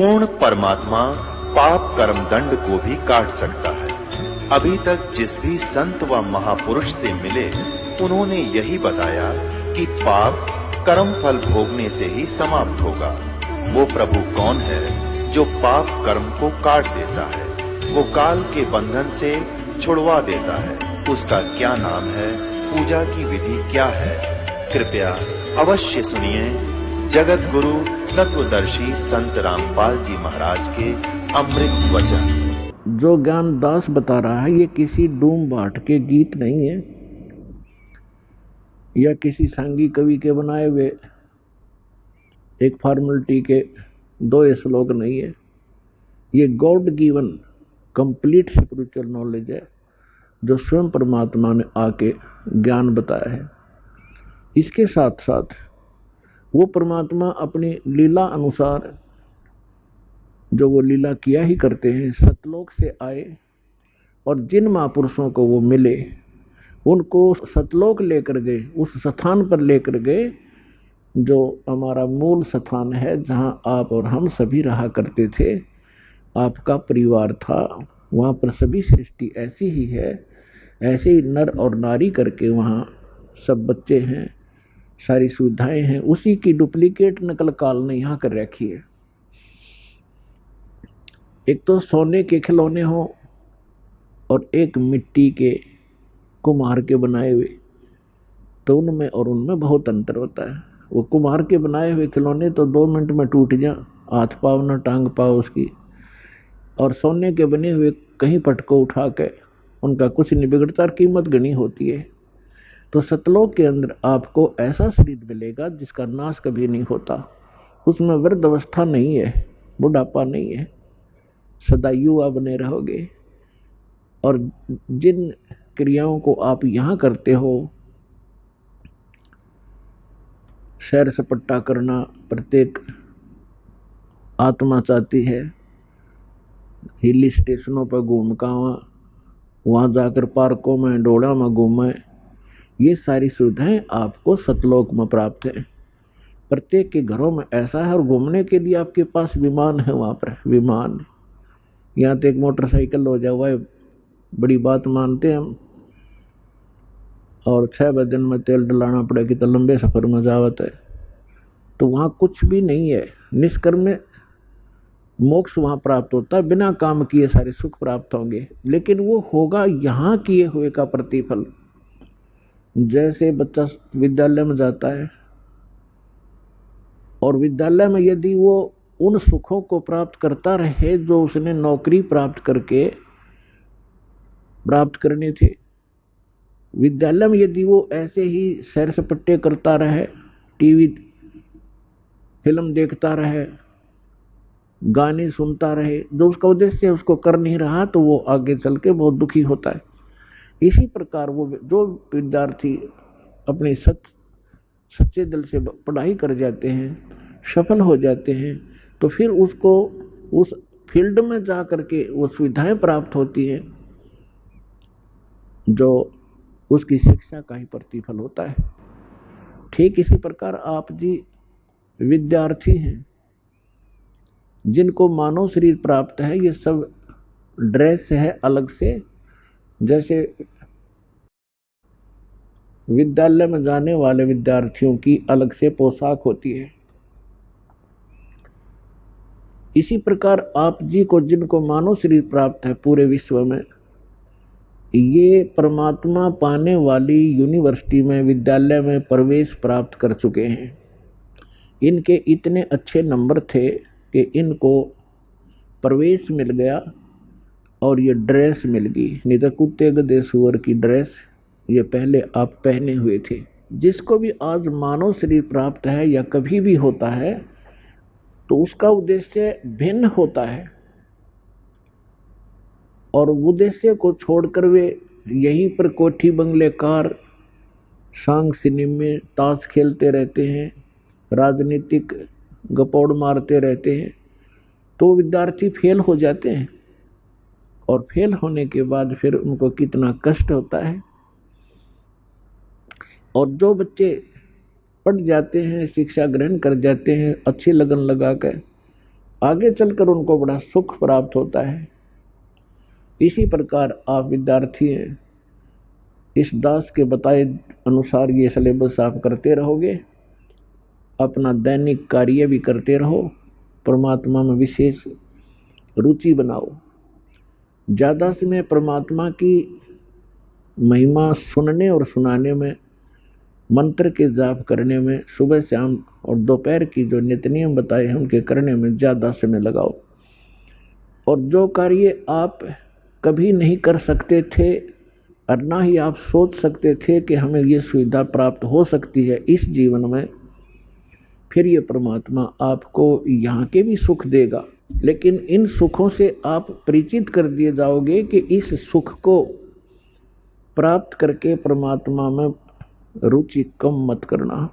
पूर्ण परमात्मा पाप कर्म दंड को भी काट सकता है। अभी तक जिस भी संत व महापुरुष से मिले उन्होंने यही बताया कि पाप कर्म फल भोगने से ही समाप्त होगा। वो प्रभु कौन है जो पाप कर्म को काट देता है, वो काल के बंधन से छुड़वा देता है। उसका क्या नाम है, पूजा की विधि क्या है? कृपया अवश्य सुनिए जगत गुरु तत्वदर्शी संत रामपाल जी महाराज के अमृत वचन। जो ज्ञान दास बता रहा है ये किसी डूम भाट के गीत नहीं है या किसी सांगी कवि के बनाए हुए एक फॉर्मेलिटी के दो श्लोक नहीं है। ये God given complete spiritual knowledge है जो स्वयं परमात्मा ने आके ज्ञान बताया है। इसके साथ साथ वो परमात्मा अपनी लीला अनुसार जो वो लीला किया ही करते हैं, सतलोक से आए और जिन महापुरुषों को वो मिले उनको सतलोक लेकर गए, उस स्थान पर लेकर गए जो हमारा मूल स्थान है, जहाँ आप और हम सभी रहा करते थे, आपका परिवार था। वहाँ पर सभी सृष्टि ऐसी ही है, ऐसे ही नर और नारी करके वहाँ सब बच्चे हैं, सारी सुविधाएं हैं। उसी की डुप्लीकेट नकल काल ने यहाँ कर रखी है। एक तो सोने के खिलौने हो और एक मिट्टी के कुम्हार के बनाए हुए, तो उनमें और उनमें बहुत अंतर होता है। वो कुम्हार के बनाए हुए खिलौने तो 2 मिनट में टूट जा, हाथ पाव न टांग पाओ उसकी, और सोने के बने हुए कहीं पटको उठा के उनका कुछ नहीं बिगड़ता और कीमत गनी होती है। तो सतलोक के अंदर आपको ऐसा शरीर मिलेगा जिसका नाश कभी नहीं होता। उसमें वृद्ध अवस्था नहीं है, बुढ़ापा नहीं है, सदा युवा बने रहोगे। और जिन क्रियाओं को आप यहाँ करते हो, सैर सपट्टा करना प्रत्येक आत्मा चाहती है, हिल स्टेशनों पर घूम का वहाँ जाकर पार्कों में डोड़ा में घूमें, ये सारी सुविधाएं आपको सतलोक में प्राप्त है। प्रत्येक के घरों में ऐसा है। और घूमने के लिए आपके पास विमान है, वहाँ पर विमान। यहाँ तो एक मोटरसाइकिल हो जाए वह बड़ी बात मानते हैं हम, और 6 दिन में तेल डलाना पड़ेगी तो लंबे सफ़र में जावत है। तो वहाँ कुछ भी नहीं है, निष्कर्म मोक्ष वहाँ प्राप्त होता है। बिना काम किए सारे सुख प्राप्त होंगे, लेकिन वो होगा यहाँ किए हुए का प्रतिफल। जैसे बच्चा विद्यालय में जाता है और विद्यालय में यदि वो उन सुखों को प्राप्त करता रहे जो उसने नौकरी प्राप्त करके प्राप्त करनी थी, विद्यालय में यदि वो ऐसे ही सैर सपट्टे करता रहे, टीवी फिल्म देखता रहे, गाने सुनता रहे, जो उसका उद्देश्य उसको कर नहीं रहा, तो वो आगे चल के बहुत दुखी होता है। इसी प्रकार वो जो विद्यार्थी अपने सच्चे दिल से पढ़ाई कर जाते हैं, सफल हो जाते हैं, तो फिर उसको उस फील्ड में जा करके वो सुविधाएं प्राप्त होती हैं जो उसकी शिक्षा का ही प्रतिफल होता है। ठीक इसी प्रकार आप जी विद्यार्थी हैं जिनको मानव शरीर प्राप्त है, ये सब ड्रेस है अलग से। जैसे विद्यालय में जाने वाले विद्यार्थियों की अलग से पोशाक होती है, इसी प्रकार आप जी को जिनको मानव शरीर प्राप्त है पूरे विश्व में, ये परमात्मा पाने वाली यूनिवर्सिटी में विद्यालय में प्रवेश प्राप्त कर चुके हैं। इनके इतने अच्छे नंबर थे कि इनको प्रवेश मिल गया और ये ड्रेस मिल गई, नहीं तो कुत्ते गधे सुअर की ड्रेस ये पहले आप पहने हुए थे। जिसको भी आज मानव शरीर प्राप्त है या कभी भी होता है, तो उसका उद्देश्य भिन्न होता है, और उद्देश्य को छोड़कर वे यहीं पर कोठी बंगले कार सांग सिनेमे ताश खेलते रहते हैं, राजनीतिक गपौड़ मारते रहते हैं, तो विद्यार्थी फेल हो जाते हैं। और फेल होने के बाद फिर उनको कितना कष्ट होता है। और जो बच्चे पढ़ जाते हैं, शिक्षा ग्रहण कर जाते हैं अच्छी लगन लगा कर, आगे चलकर उनको बड़ा सुख प्राप्त होता है। इसी प्रकार आप विद्यार्थी हैं, इस दास के बताए अनुसार ये सिलेबस आप करते रहोगे, अपना दैनिक कार्य भी करते रहो, परमात्मा में विशेष रुचि बनाओ। ज़्यादा समय परमात्मा की महिमा सुनने और सुनाने में, मंत्र के जाप करने में, सुबह शाम और दोपहर की जो नित्य नियम बताए हैं उनके करने में ज़्यादा समय लगाओ। और जो कार्य आप कभी नहीं कर सकते थे और ना ही आप सोच सकते थे कि हमें ये सुविधा प्राप्त हो सकती है इस जीवन में, फिर ये परमात्मा आपको यहाँ के भी सुख देगा। लेकिन इन सुखों से आप परिचित कर दिए जाओगे कि इस सुख को प्राप्त करके परमात्मा में रुचि कम मत करना,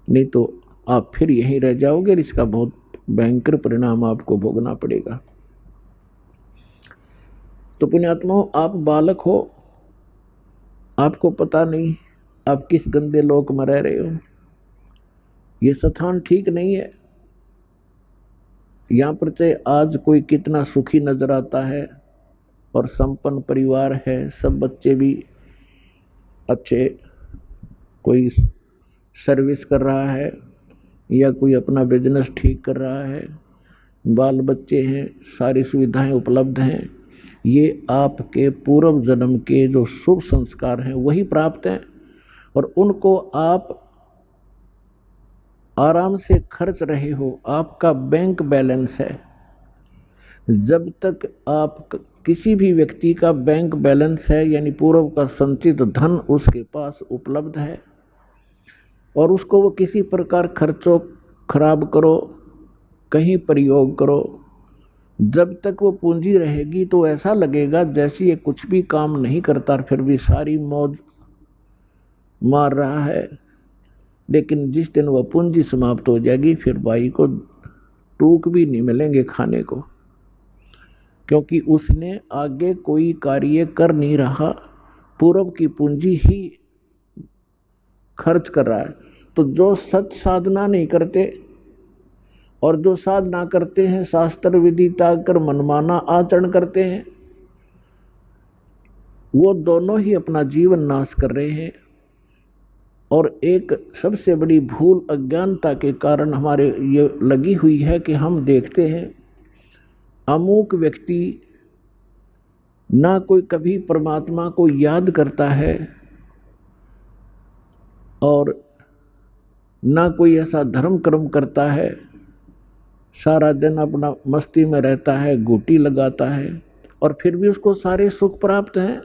नहीं तो आप फिर यहीं रह जाओगे। इसका बहुत भयंकर परिणाम आपको भोगना पड़ेगा। तो पुण्यात्माओं, आप बालक हो, आपको पता नहीं आप किस गंदे लोक में रह रहे हो। ये स्थान ठीक नहीं है। यहाँ पर चाहे आज कोई कितना सुखी नजर आता है और संपन्न परिवार है, सब बच्चे भी अच्छे, कोई सर्विस कर रहा है या कोई अपना बिजनेस ठीक कर रहा है, बाल बच्चे हैं, सारी सुविधाएं उपलब्ध हैं, ये आपके पूर्व जन्म के जो शुभ संस्कार हैं वही प्राप्त हैं और उनको आप आराम से खर्च रहे हो। आपका बैंक बैलेंस है। जब तक आप किसी भी व्यक्ति का बैंक बैलेंस है, यानी पूर्व का संचित धन उसके पास उपलब्ध है और उसको वो किसी प्रकार खर्चो खराब करो, कहीं प्रयोग करो, जब तक वो पूंजी रहेगी तो ऐसा लगेगा जैसे ये कुछ भी काम नहीं करता, फिर भी सारी मौज मार रहा है। लेकिन जिस दिन वह पूंजी समाप्त हो जाएगी, फिर भाई को टूक भी नहीं मिलेंगे खाने को, क्योंकि उसने आगे कोई कार्य कर नहीं रहा, पूर्व की पूंजी ही खर्च कर रहा है। तो जो सत साधना नहीं करते और जो साधना करते हैं, शास्त्र विधि त्याग कर मनमाना आचरण करते हैं, वो दोनों ही अपना जीवन नाश कर रहे हैं। और एक सबसे बड़ी भूल अज्ञानता के कारण हमारे ये लगी हुई है कि हम देखते हैं अमुक व्यक्ति ना कोई कभी परमात्मा को याद करता है और ना कोई ऐसा धर्म कर्म करता है, सारा दिन अपना मस्ती में रहता है, गोटी लगाता है और फिर भी उसको सारे सुख प्राप्त हैं,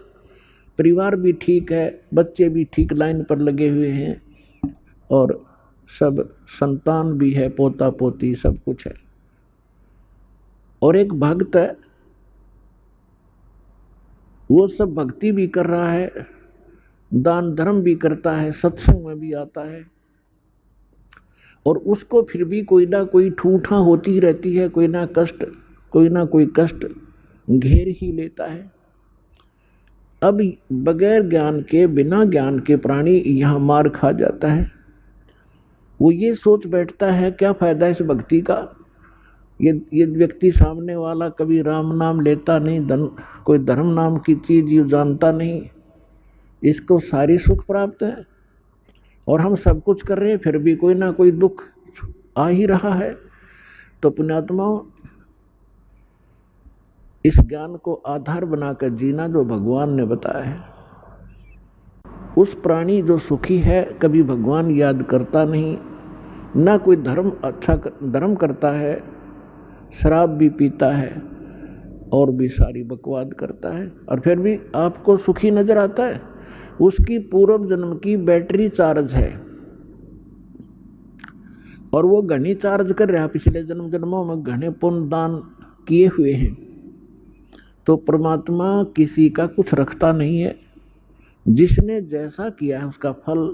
परिवार भी ठीक है, बच्चे भी ठीक लाइन पर लगे हुए हैं और सब संतान भी है, पोता पोती सब कुछ है। और एक भक्त है, वो सब भक्ति भी कर रहा है, दान धर्म भी करता है, सत्संग में भी आता है और उसको फिर भी कोई ना कोई ठूठा होती रहती है, कोई ना कोई कष्ट घेर ही लेता है। अब बगैर ज्ञान के, बिना ज्ञान के प्राणी यहाँ मार खा जाता है। वो ये सोच बैठता है क्या फायदा इस भक्ति का, ये व्यक्ति सामने वाला कभी राम नाम लेता नहीं, कोई धर्म नाम की चीज ये जानता नहीं, इसको सारी सुख प्राप्त है और हम सब कुछ कर रहे हैं, फिर भी कोई ना कोई दुख आ ही रहा है। तो पुण्यात्माओं, इस ज्ञान को आधार बनाकर जीना जो भगवान ने बताया है, उस प्राणी जो सुखी है कभी भगवान याद करता नहीं, ना कोई धर्म करता है, शराब भी पीता है और भी सारी बकवाद करता है और फिर भी आपको सुखी नजर आता है। उसकी पूर्व जन्म की बैटरी चार्ज है और वो घनी चार्ज कर रहा है, पिछले जन्मों में घने पुण्य दान किए हुए हैं। तो परमात्मा किसी का कुछ रखता नहीं है, जिसने जैसा किया है उसका फल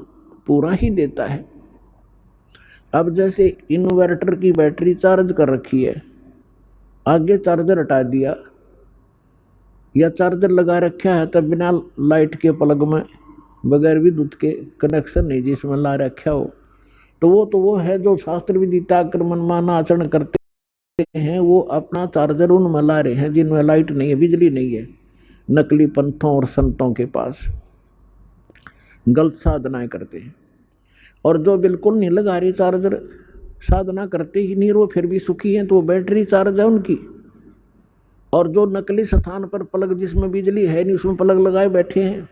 पूरा ही देता है। अब जैसे इन्वर्टर की बैटरी चार्ज कर रखी है, आगे चार्जर हटा दिया या चार्जर लगा रखा है तब बिना लाइट के प्लग में बगैर विद्युत के कनेक्शन नहीं जिसमें ला रखा हो, तो वो है जो शास्त्र विधि त्याग कर मनमाना आचरण करते हैं वो अपना चार्जर उनमें ला रहे हैं जिनमें लाइट नहीं है, बिजली नहीं है, नकली पंथों और संतों के पास गलत साधनाएं करते हैं। और जो बिल्कुल नहीं लगा रही चार्जर, साधना करते ही नहीं, वो फिर भी सुखी हैं, तो वो बैटरी चार्ज है उनकी। और जो नकली स्थान पर प्लग, जिसमें बिजली है नहीं, उसमें प्लग लगाए बैठे हैं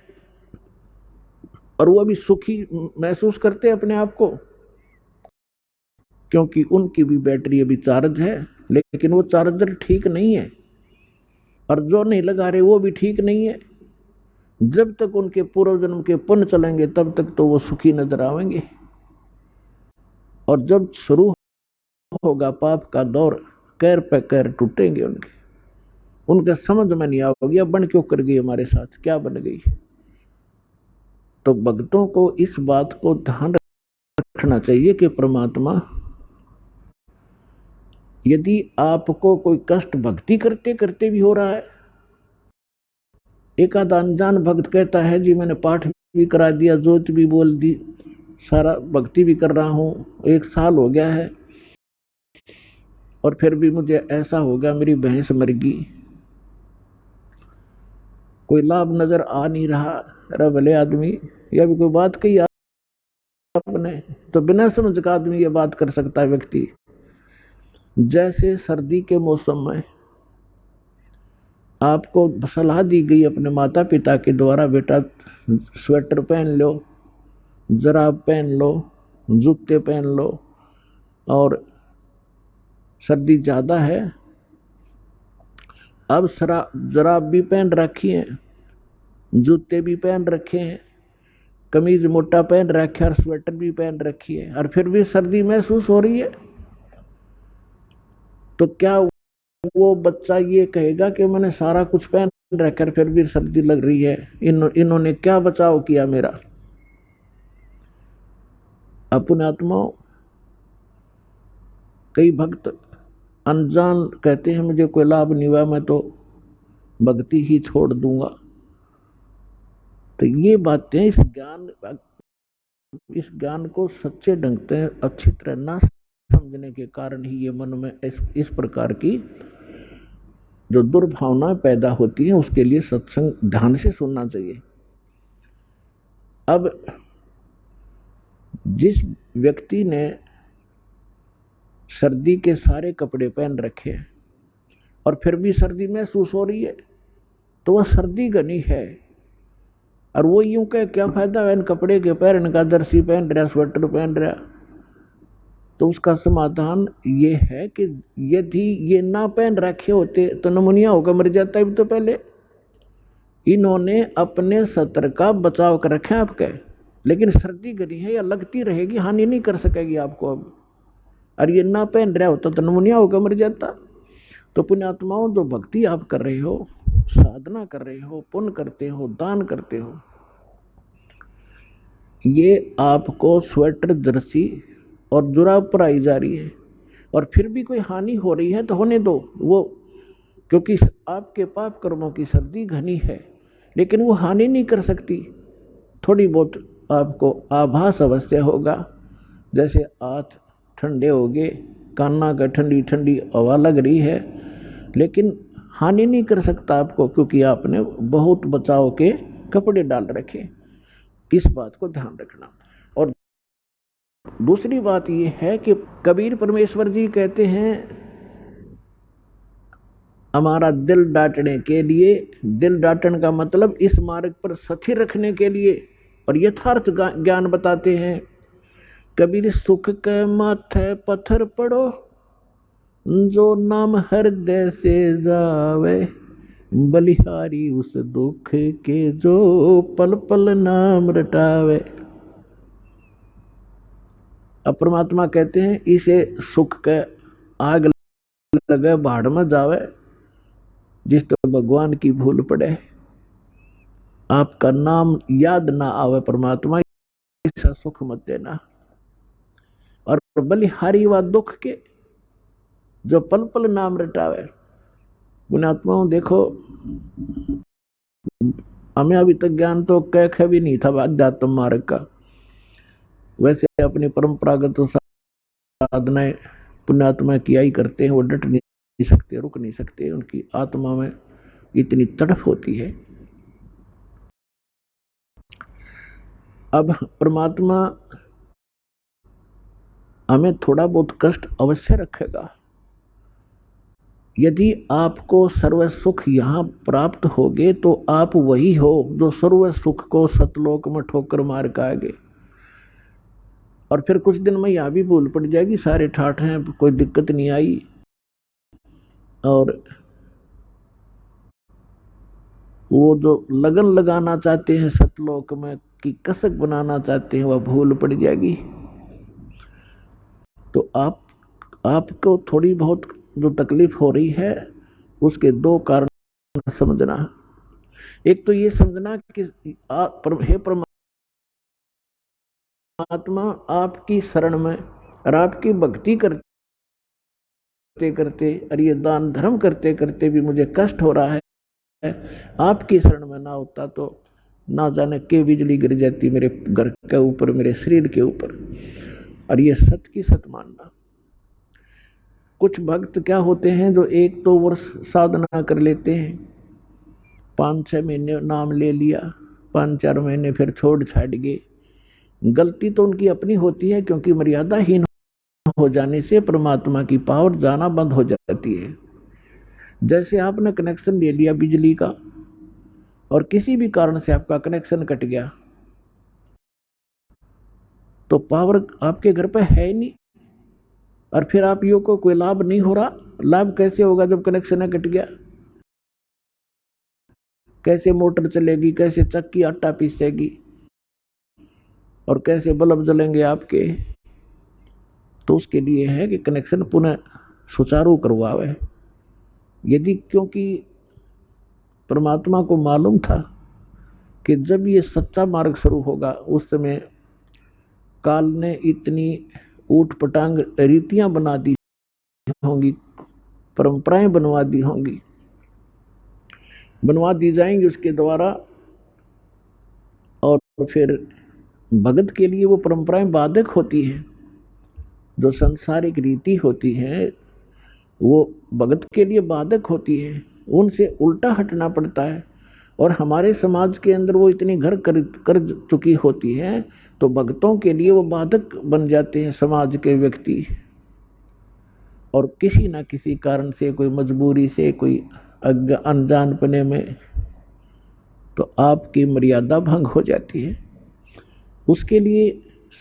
और वो भी सुखी महसूस करते हैं अपने आप को, क्योंकि उनकी भी बैटरी अभी चार्ज है, लेकिन वो चार्जर ठीक नहीं है। और जो नहीं लगा रहे वो भी ठीक नहीं है। जब तक उनके पूर्व जन्म के पुण्य चलेंगे तब तक तो वो सुखी नजर आएंगे, और जब शुरू होगा पाप का दौर, कैर पे कैर टूटेंगे उनके समझ में नहीं आओगे बन क्यों कर गई, हमारे साथ क्या बन गई। तो भक्तों को इस बात को ध्यान रखना चाहिए कि परमात्मा, यदि आपको कोई कष्ट भक्ति करते करते भी हो रहा है, एक आध अनजान भक्त कहता है जी मैंने पाठ भी करा दिया, जोत भी बोल दी, सारा भक्ति भी कर रहा हूं, 1 साल हो गया है, और फिर भी मुझे ऐसा हो गया, मेरी भैंस मर गई, कोई लाभ नजर आ नहीं रहा। अरे भले आदमी, यह भी कोई बात कही आपने, तो बिना समझ का आदमी ये बात कर सकता है व्यक्ति। जैसे सर्दी के मौसम में आपको सलाह दी गई अपने माता पिता के द्वारा, बेटा स्वेटर पहन लो, जराब पहन लो, जूते पहन लो, और सर्दी ज़्यादा है, अब जराब भी पहन रखी है, जूते भी पहन रखे हैं, कमीज मोटा पहन रखा है और स्वेटर भी पहन रखी है, और फिर भी सर्दी महसूस हो रही है, तो क्या वो बच्चा ये कहेगा कि मैंने सारा कुछ पहन रखा फिर भी सर्दी लग रही है, इन्होंने क्या बचाव किया मेरा। अपने आत्माओं, कई भक्त अनजान कहते हैं मुझे कोई लाभ नहीं हुआ, मैं तो भक्ति ही छोड़ दूंगा। तो ये बातें, इस ज्ञान को सच्चे ढंग से अच्छी तरह ना समझने के कारण ही ये मन में इस प्रकार की जो दुर्भावनाएं पैदा होती है। उसके लिए सत्संग ध्यान से सुनना चाहिए। अब जिस व्यक्ति ने सर्दी के सारे कपड़े पहन रखे हैं और फिर भी सर्दी महसूस हो रही है, तो वह सर्दी घनी है, और वो यूं कहे क्या फायदा है इन कपड़े के पहनने का, जर्सी पहन रहा, स्वेटर पहन रहा। तो उसका समाधान ये है कि यदि ये ना पहन रखे होते तो नमूनिया होकर मर जाता है। तो पहले इन्होंने अपने सत्र का बचाव कर रखे आपके, लेकिन सर्दी घनी है या लगती रहेगी, हानि नहीं कर सकेगी आपको अब, और ये ना पहन रहा होता तो नमूनिया होकर मर जाता। तो पुण्यात्माओं, जो भक्ति आप कर रहे हो, साधना कर रहे हो, पुण्य करते हो, दान करते हो, ये आपको स्वेटर, जर्सी और जुराब पर आई जा रही है, और फिर भी कोई हानि हो रही है तो होने दो वो, क्योंकि आपके पाप कर्मों की सर्दी घनी है, लेकिन वो हानि नहीं कर सकती। थोड़ी बहुत आपको आभास अवश्य होगा, जैसे हाथ ठंडे हो गए, कान्ना का ठंडी ठंडी हवा लग रही है, लेकिन हानि नहीं कर सकता आपको, क्योंकि आपने बहुत बचाव के कपड़े डाल रखे। इस बात को ध्यान रखना। और दूसरी बात यह है कि कबीर परमेश्वर जी कहते हैं, हमारा दिल डांटने के लिए, दिल डांटने का मतलब इस मार्ग पर स्थिर रखने के लिए, और यथार्थ ज्ञान बताते हैं। कबीर सुख के माथे पत्थर पड़ो, जो नाम हृदय से जावे, बलिहारी उस दुख के जो पल पल नाम रटावे। अब परमात्मा कहते हैं, इसे सुख के आग लगे भाड़ में जावे, जिस तो भगवान की भूल पड़े, आपका नाम याद ना आवे परमात्मा, ऐसा सुख मत देना। और बलिहारी व दुख के जो पल पल नाम रटावे। पुण्यात्माओं, देखो हमें अभी तक ज्ञान तो कह भी नहीं था अध्यात्म मार्ग का। वैसे अपनी परंपरागत साधनाएं पुण्यात्मा किया ही करते हैं, वो डट नहीं सकते, रुक नहीं सकते, उनकी आत्मा में इतनी तड़फ होती है। अब परमात्मा हमें थोड़ा बहुत कष्ट अवश्य रखेगा। यदि आपको सर्व सुख यहाँ प्राप्त होगे तो आप वही हो जो सर्व सुख को सतलोक में ठोकर मार के आगे, और फिर कुछ दिन में यह भी भूल पड़ जाएगी, सारे ठाठ हैं, कोई दिक्कत नहीं आई, और वो जो लगन लगाना चाहते हैं सतलोक में की कसक बनाना चाहते हैं, वह भूल पड़ जाएगी। तो आपको थोड़ी बहुत जो तकलीफ हो रही है उसके दो कारण समझना। एक तो ये समझना कि हे परमात्मा, आपकी शरण में और आपकी भक्ति करते करते और ये दान धर्म करते करते भी मुझे कष्ट हो रहा है, आपकी शरण में ना होता तो ना जाने के बिजली गिर जाती मेरे घर के ऊपर, मेरे शरीर के ऊपर। और ये सत की सत मानना। कुछ भक्त क्या होते हैं जो 1-2 वर्ष साधना कर लेते हैं, 5-6 महीने नाम ले लिया, 5-4 महीने फिर छोड़ छाड़ गए। गलती तो उनकी अपनी होती है, क्योंकि मर्यादाहीन हो जाने से परमात्मा की पावर जाना बंद हो जाती है। जैसे आपने कनेक्शन ले लिया बिजली का और किसी भी कारण से आपका कनेक्शन कट गया तो पावर आपके घर पे है ही नहीं, और फिर आप यो को कोई लाभ नहीं हो रहा। लाभ कैसे होगा जब कनेक्शन कट गया? कैसे मोटर चलेगी, कैसे चक्की आटा पीसेगी, और कैसे बल्ब जलेंगे आपके? तो उसके लिए है कि कनेक्शन पुनः सुचारू करवावे। यदि क्योंकि परमात्मा को मालूम था कि जब ये सच्चा मार्ग शुरू होगा उस समय काल ने इतनी ऊट पटांग रीतियां बना दी होंगी, परंपराएं बनवा दी होंगी, बनवा दी जाएंगी उसके द्वारा, और फिर भगत के लिए वो परंपराएं बाधक होती हैं। जो सांसारिक रीति होती है वो भगत के लिए बाधक होती है, उनसे उल्टा हटना पड़ता है। और हमारे समाज के अंदर वो इतनी घर कर चुकी होती है तो भक्तों के लिए वो बाधक बन जाते हैं समाज के व्यक्ति। और किसी ना किसी कारण से, कोई मजबूरी से, कोई अनजानपने में, तो आपकी मर्यादा भंग हो जाती है। उसके लिए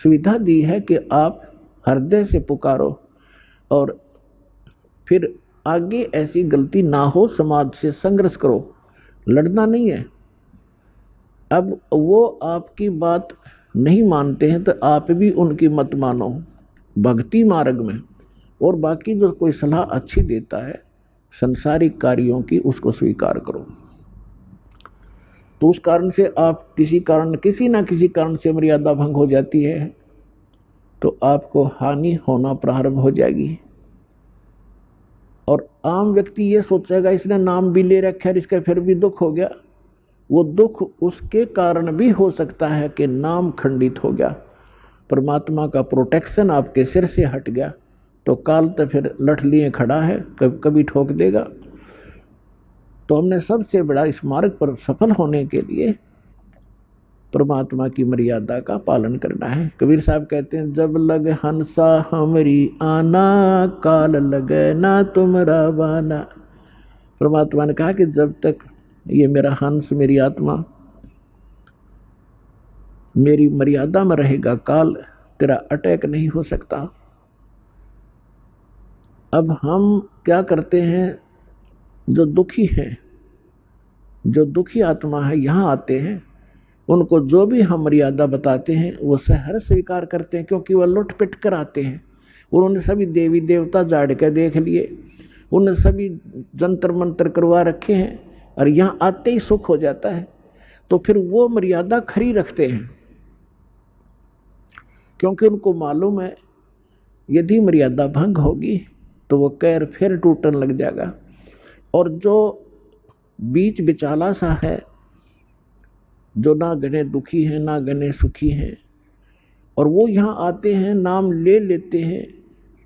सुविधा दी है कि आप हृदय से पुकारो और फिर आगे ऐसी गलती ना हो समाज से संघर्ष करो, लड़ना नहीं है। अब वो आपकी बात नहीं मानते हैं तो आप भी उनकी मत मानो भक्ति मार्ग में, और बाकी जो कोई सलाह अच्छी देता है संसारिक कार्यों की, उसको स्वीकार करो। तो उस कारण से आप किसी ना किसी कारण से मर्यादा भंग हो जाती है तो आपको हानि होना प्रारंभ हो जाएगी। और आम व्यक्ति ये सोचेगा इसने नाम भी ले रखा है, इसका फिर भी दुख हो गया। वो दुख उसके कारण भी हो सकता है कि नाम खंडित हो गया, परमात्मा का प्रोटेक्शन आपके सिर से हट गया, तो काल तो फिर लठ लिए खड़ा है, कभी ठोक देगा। तो हमने सबसे बड़ा इस मार्ग पर सफल होने के लिए परमात्मा की मर्यादा का पालन करना है। कबीर साहब कहते हैं, जब लग हंसा हमरी आना, काल लगे ना तुमरा बाना। परमात्मा ने कहा कि जब तक ये मेरा हंस, मेरी आत्मा मेरी मर्यादा में रहेगा, काल तेरा अटैक नहीं हो सकता। अब हम क्या करते हैं, जो दुखी हैं, जो दुखी आत्मा है, यहाँ आते हैं, उनको जो भी हम मर्यादा बताते हैं वो सहर्ष स्वीकार करते हैं, क्योंकि वह लुट पिट कर आते हैं। उन्होंने सभी देवी देवता जाड़ के देख लिए, उन्होंने सभी जंतर मंत्र करवा रखे हैं, और यहाँ आते ही सुख हो जाता है। तो फिर वो मर्यादा खरी रखते हैं, क्योंकि उनको मालूम है यदि मर्यादा भंग होगी तो वो कैर फिर टूटने लग जाएगा। और जो बीच बिचाला सा है, जो ना गने दुखी हैं ना गने सुखी हैं, और वो यहाँ आते हैं, नाम ले लेते हैं,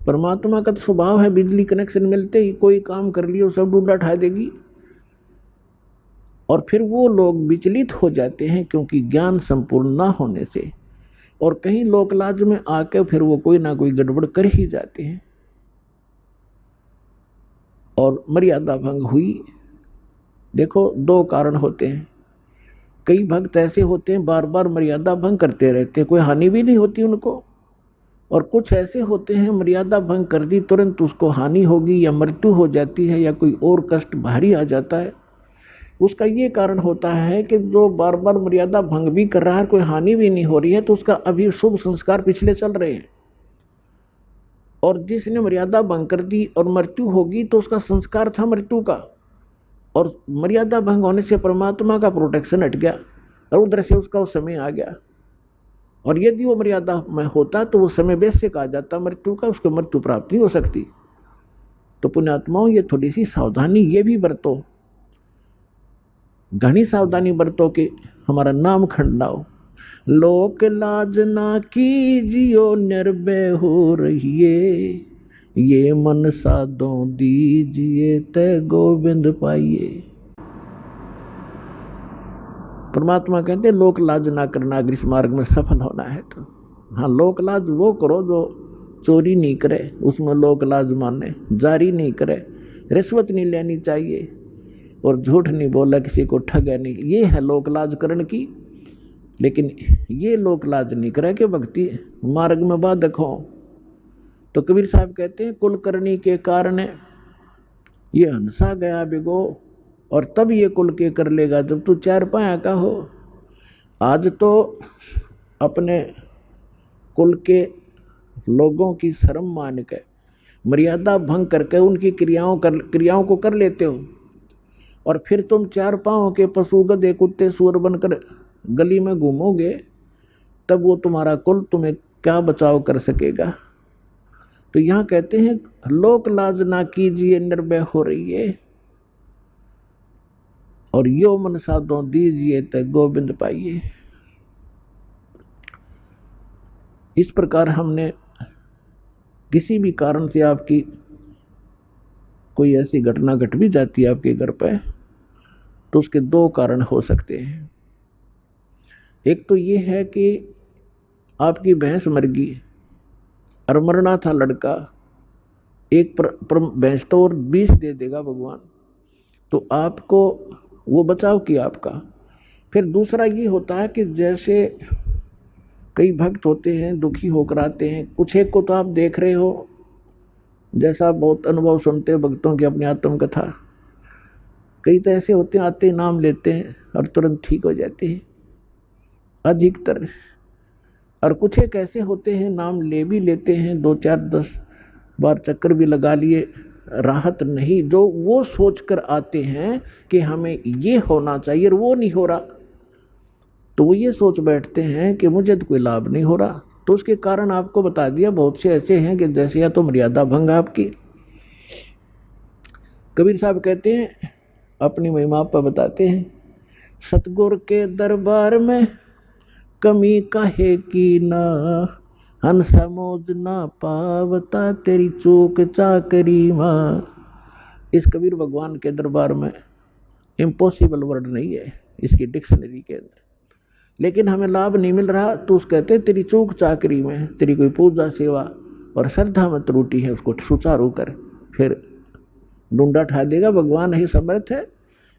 परमात्मा का तो स्वभाव है बिजली कनेक्शन मिलते ही कोई काम कर लियो सब डूडा उठा देगी। और फिर वो लोग विचलित हो जाते हैं क्योंकि ज्ञान संपूर्ण ना होने से, और कहीं लोकलाज में आके फिर वो कोई ना कोई गड़बड़ कर ही जाते हैं और मर्यादा भंग हुई। देखो दो कारण होते हैं, कई भक्त ऐसे होते हैं बार बार मर्यादा भंग करते रहते हैं, कोई हानि भी नहीं होती उनको, और कुछ ऐसे होते हैं मर्यादा भंग कर दी तुरंत उसको हानि होगी या मृत्यु हो जाती है या कोई और कष्ट भारी आ जाता है। उसका ये कारण होता है कि जो बार बार मर्यादा भंग भी कर रहा है, कोई हानि भी नहीं हो रही है, तो उसका अभी शुभ संस्कार पिछले चल रहे हैं। और जिसने मर्यादा भंग कर दी और मृत्यु होगी तो उसका संस्कार था मृत्यु का, और मर्यादा भंग होने से परमात्मा का प्रोटेक्शन हट गया और उधर से उसका उस समय आ गया। और यदि वो मर्यादा में होता तो वो समय वैसे कहा जाता मृत्यु का, उसको मृत्यु प्राप्त नहीं हो सकती। तो पुण्यात्माओं ये थोड़ी सी सावधानी ये भी बरतो, घनी सावधानी बरतो कि हमारा नाम खंडाओ। लोक लाज ना कीजियो निर्भय हो रहिए, ये मन साधो दीजिए ते गोविंद पाइए। परमात्मा कहते हैं लोक लाज ना करना अगर इस मार्ग में सफल होना है तो। हाँ, लोक लाज वो करो जो चोरी नहीं करे, उसमें लोक लाज माने, जारी नहीं करे, रिश्वत नहीं लेनी चाहिए और झूठ नहीं बोला, किसी को ठगा नहीं, ये है लोक लाज करण की। लेकिन ये लोक लाज नहीं करे कि भक्ति मार्ग में बाधक हो। तो कबीर साहब कहते हैं कुलकर्णी के कारण ये हंसा गया बिगो, और तब ये कुल के कर लेगा जब तू चार पाया का हो। आज तो अपने कुल के लोगों की शर्म मान के मर्यादा भंग करके उनकी क्रियाओं को कर लेते हो, और फिर तुम चार पांव के पशु गधे कुत्ते सुअर बनकर गली में घूमोगे, तब वो तुम्हारा कुल तुम्हें क्या बचाव कर सकेगा। तो यहाँ कहते हैं लोक लाज ना कीजिए निर्भय हो रही है, और यो मन साधो दीजिए तो गोविंद पाइए। इस प्रकार हमने किसी भी कारण से आपकी कोई ऐसी घटना घट भी जाती है आपके घर पे, तो उसके दो कारण हो सकते हैं। एक तो ये है कि आपकी भैंस मर गई और मरना था लड़का, एक भैंस तो और 20 दे देगा भगवान, तो आपको वो बचाव किया आपका। फिर दूसरा ये होता है कि जैसे कई भक्त होते हैं दुखी होकर आते हैं, कुछ एक को तो आप देख रहे हो, जैसा बहुत अनुभव सुनते हो भक्तों की अपनी आत्म कथा, कई तो ऐसे होते हैं आते नाम लेते हैं और तुरंत ठीक हो जाते हैं अधिकतर, और कुछ एक ऐसे होते हैं नाम ले भी लेते हैं, 2 4 10 बार चक्कर भी लगा लिए, राहत नहीं, जो वो सोचकर आते हैं कि हमें ये होना चाहिए और वो नहीं हो रहा, तो वो ये सोच बैठते हैं कि मुझे तो कोई लाभ नहीं हो रहा। तो उसके कारण आपको बता दिया बहुत से ऐसे हैं कि जैसे या तो मर्यादा भंग आपकी। कबीर साहब कहते हैं अपनी महिमा पर बताते हैं, सतगुर के दरबार में कमी काहे की ना, हन समोज ना पावता तेरी चूक चाकरी माँ। इस कबीर भगवान के दरबार में इम्पॉसिबल वर्ड नहीं है इसकी डिक्शनरी के अंदर, लेकिन हमें लाभ नहीं मिल रहा, तो उस कहते तेरी चूक चाकरी में, तेरी कोई पूजा सेवा और श्रद्धा में त्रुटि है, उसको सुचारू कर, फिर डूंडा ठा देगा। भगवान ही समर्थ है,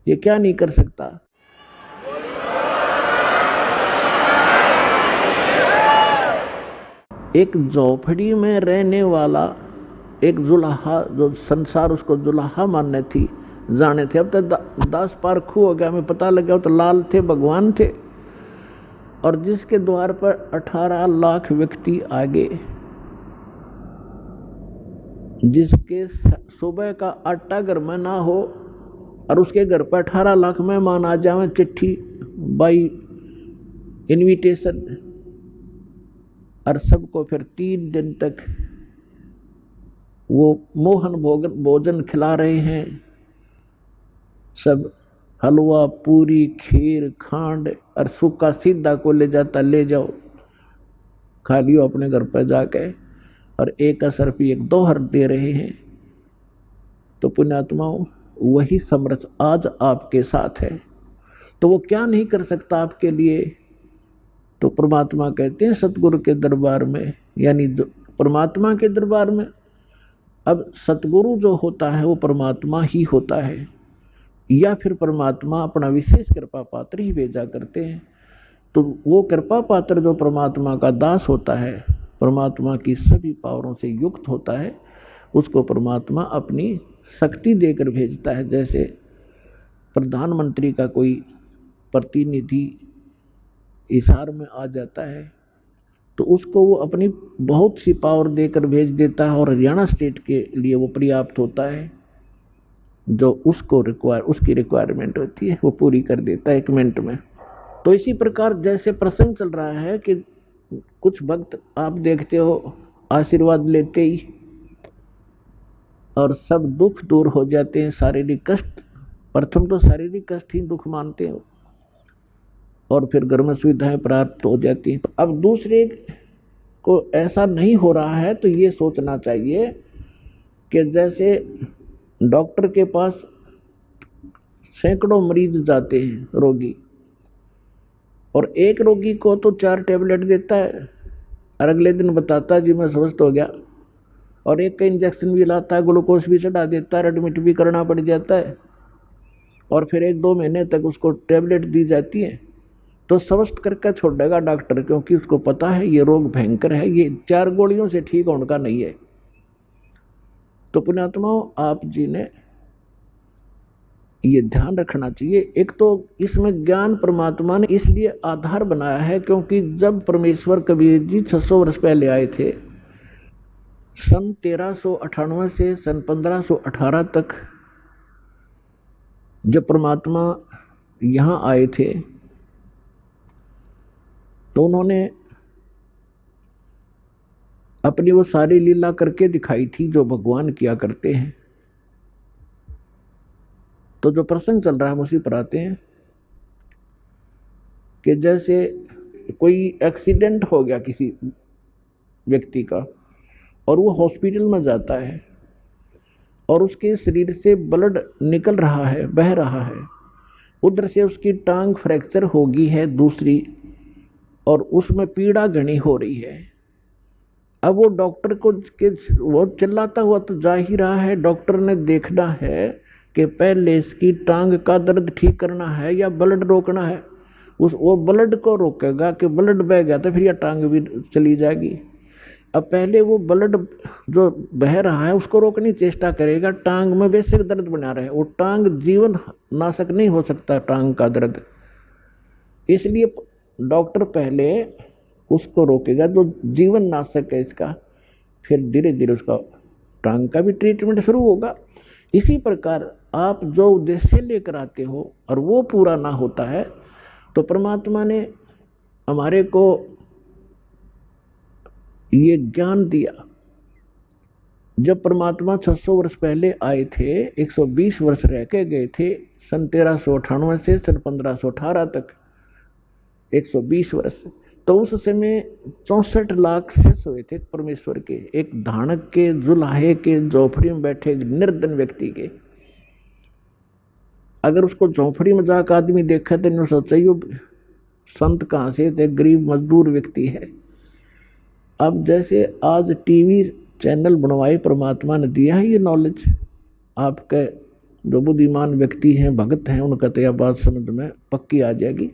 ये क्या नहीं कर सकता। एक झोपड़ी में रहने वाला एक जुलाहा, जो संसार उसको जुलाहा मानने थी जाने थे, अब तक 10 पार खू हो गया, हमें पता लग गया तो लाल थे भगवान थे, और जिसके द्वार पर 18 लाख व्यक्ति आगे, जिसके सुबह का आटा घर में ना हो और उसके घर पर 18 लाख मेहमान आ जाए, चिट्ठी बाई इनविटेशन, और सबको फिर 3 दिन तक वो मोहन भोजन खिला रहे हैं, सब हलवा पूरी खीर खांड, और सूखा सीधा को ले जाता, ले जाओ खा लियो अपने घर पर जाके। और एक का सिर्फ एक 2 हर्ष दे रहे हैं, तो पुण्यात्माओं वही समर्थ आज आपके साथ है। तो वो क्या नहीं कर सकता आपके लिए? तो परमात्मा कहते हैं सतगुरु के दरबार में, यानी परमात्मा के दरबार में। अब सतगुरु जो होता है वो परमात्मा ही होता है, या फिर परमात्मा अपना विशेष कृपा पात्र ही भेजा करते हैं। तो वो कृपा पात्र जो परमात्मा का दास होता है, परमात्मा की सभी पावरों से युक्त होता है, उसको परमात्मा अपनी शक्ति देकर भेजता है। जैसे प्रधानमंत्री का कोई प्रतिनिधि हिसार में आ जाता है तो उसको वो अपनी बहुत सी पावर देकर भेज देता है, और हरियाणा स्टेट के लिए वो पर्याप्त होता है। जो उसको उसकी रिक्वायरमेंट होती है वो पूरी कर देता है 1 मिनट में। तो इसी प्रकार जैसे प्रसंग चल रहा है कि कुछ भक्त आप देखते हो आशीर्वाद लेते ही और सब दुख दूर हो जाते हैं, शारीरिक कष्ट, प्रथम तो शारीरिक कष्ट ही दुख मानते हो, और फिर घर में सुविधाएं प्राप्त हो जाती हैं। अब दूसरे को ऐसा नहीं हो रहा है तो ये सोचना चाहिए कि जैसे डॉक्टर के पास सैकड़ों मरीज जाते हैं रोगी, और एक रोगी को तो 4 टैबलेट देता है और अगले दिन बताता है जी मैं स्वस्थ हो गया, और एक का इंजेक्शन भी लाता है, ग्लूकोज भी चढ़ा देता है, एडमिट भी करना पड़ जाता है, और फिर 1-2 महीने तक उसको टैबलेट दी जाती है। तो स्वस्थ करके छोड़ेगा डॉक्टर, क्योंकि उसको पता है ये रोग भयंकर है, ये 4 गोलियों से ठीक होने का नहीं है। तो पुण्यात्माओं आप जी ने ये ध्यान रखना चाहिए। एक तो इसमेमें ज्ञान परमात्मा ने इसलिए आधार बनाया है क्योंकि जब परमेश्वर कबीर जी 600 वर्ष पहले आए थे, सन 1398 से सन 1518 तक जब परमात्मा यहाँ आए थे तो उन्होंने अपनी वो सारी लीला करके दिखाई थी जो भगवान किया करते हैं। तो जो प्रसंग चल रहा है उसी पर आते हैं कि जैसे कोई एक्सीडेंट हो गया किसी व्यक्ति का और वो हॉस्पिटल में जाता है और उसके शरीर से ब्लड निकल रहा है, बह रहा है, उधर से उसकी टांग फ्रैक्चर होगी है दूसरी, और उसमें पीड़ा घनी हो रही है। अब वो डॉक्टर को वो चिल्लाता हुआ तो जा ही रहा है, डॉक्टर ने देखना है कि पहले इसकी टांग का दर्द ठीक करना है या ब्लड रोकना है। वो ब्लड को रोकेगा कि ब्लड बह गया तो फिर यह टांग भी चली जाएगी। अब पहले वो ब्लड जो बह रहा है उसको रोकने की चेष्टा करेगा, टांग में बेसिक दर्द बना रहे, वो टांग जीवन नाशक नहीं हो सकता टांग का दर्द, इसलिए डॉक्टर पहले उसको रोकेगा जो जीवन नाशक है इसका, फिर धीरे धीरे उसका टांग का भी ट्रीटमेंट शुरू होगा। इसी प्रकार आप जो उद्देश्य लेकर आते हो और वो पूरा ना होता है तो परमात्मा ने हमारे को ये ज्ञान दिया। जब परमात्मा 600 वर्ष पहले आए थे, 120 वर्ष रह के गए थे, सन 1398 से सन 1518 तक 120 वर्ष, तो उस समय 64 लाख शिष्य हुए थे परमेश्वर के, एक धानक के, जुलाहे के, झोपड़ी में बैठे निर्धन व्यक्ति के। अगर उसको झोपड़ी में जाकर आदमी देखा तो इन्होंने सोचा ये संत कहाँ से थे, गरीब मजदूर व्यक्ति है। अब जैसे आज टीवी चैनल बनवाए परमात्मा ने दिया है ये नॉलेज, आपके जो बुद्धिमान व्यक्ति हैं, भगत हैं, उनका तो यह बात समझ में पक्की आ जाएगी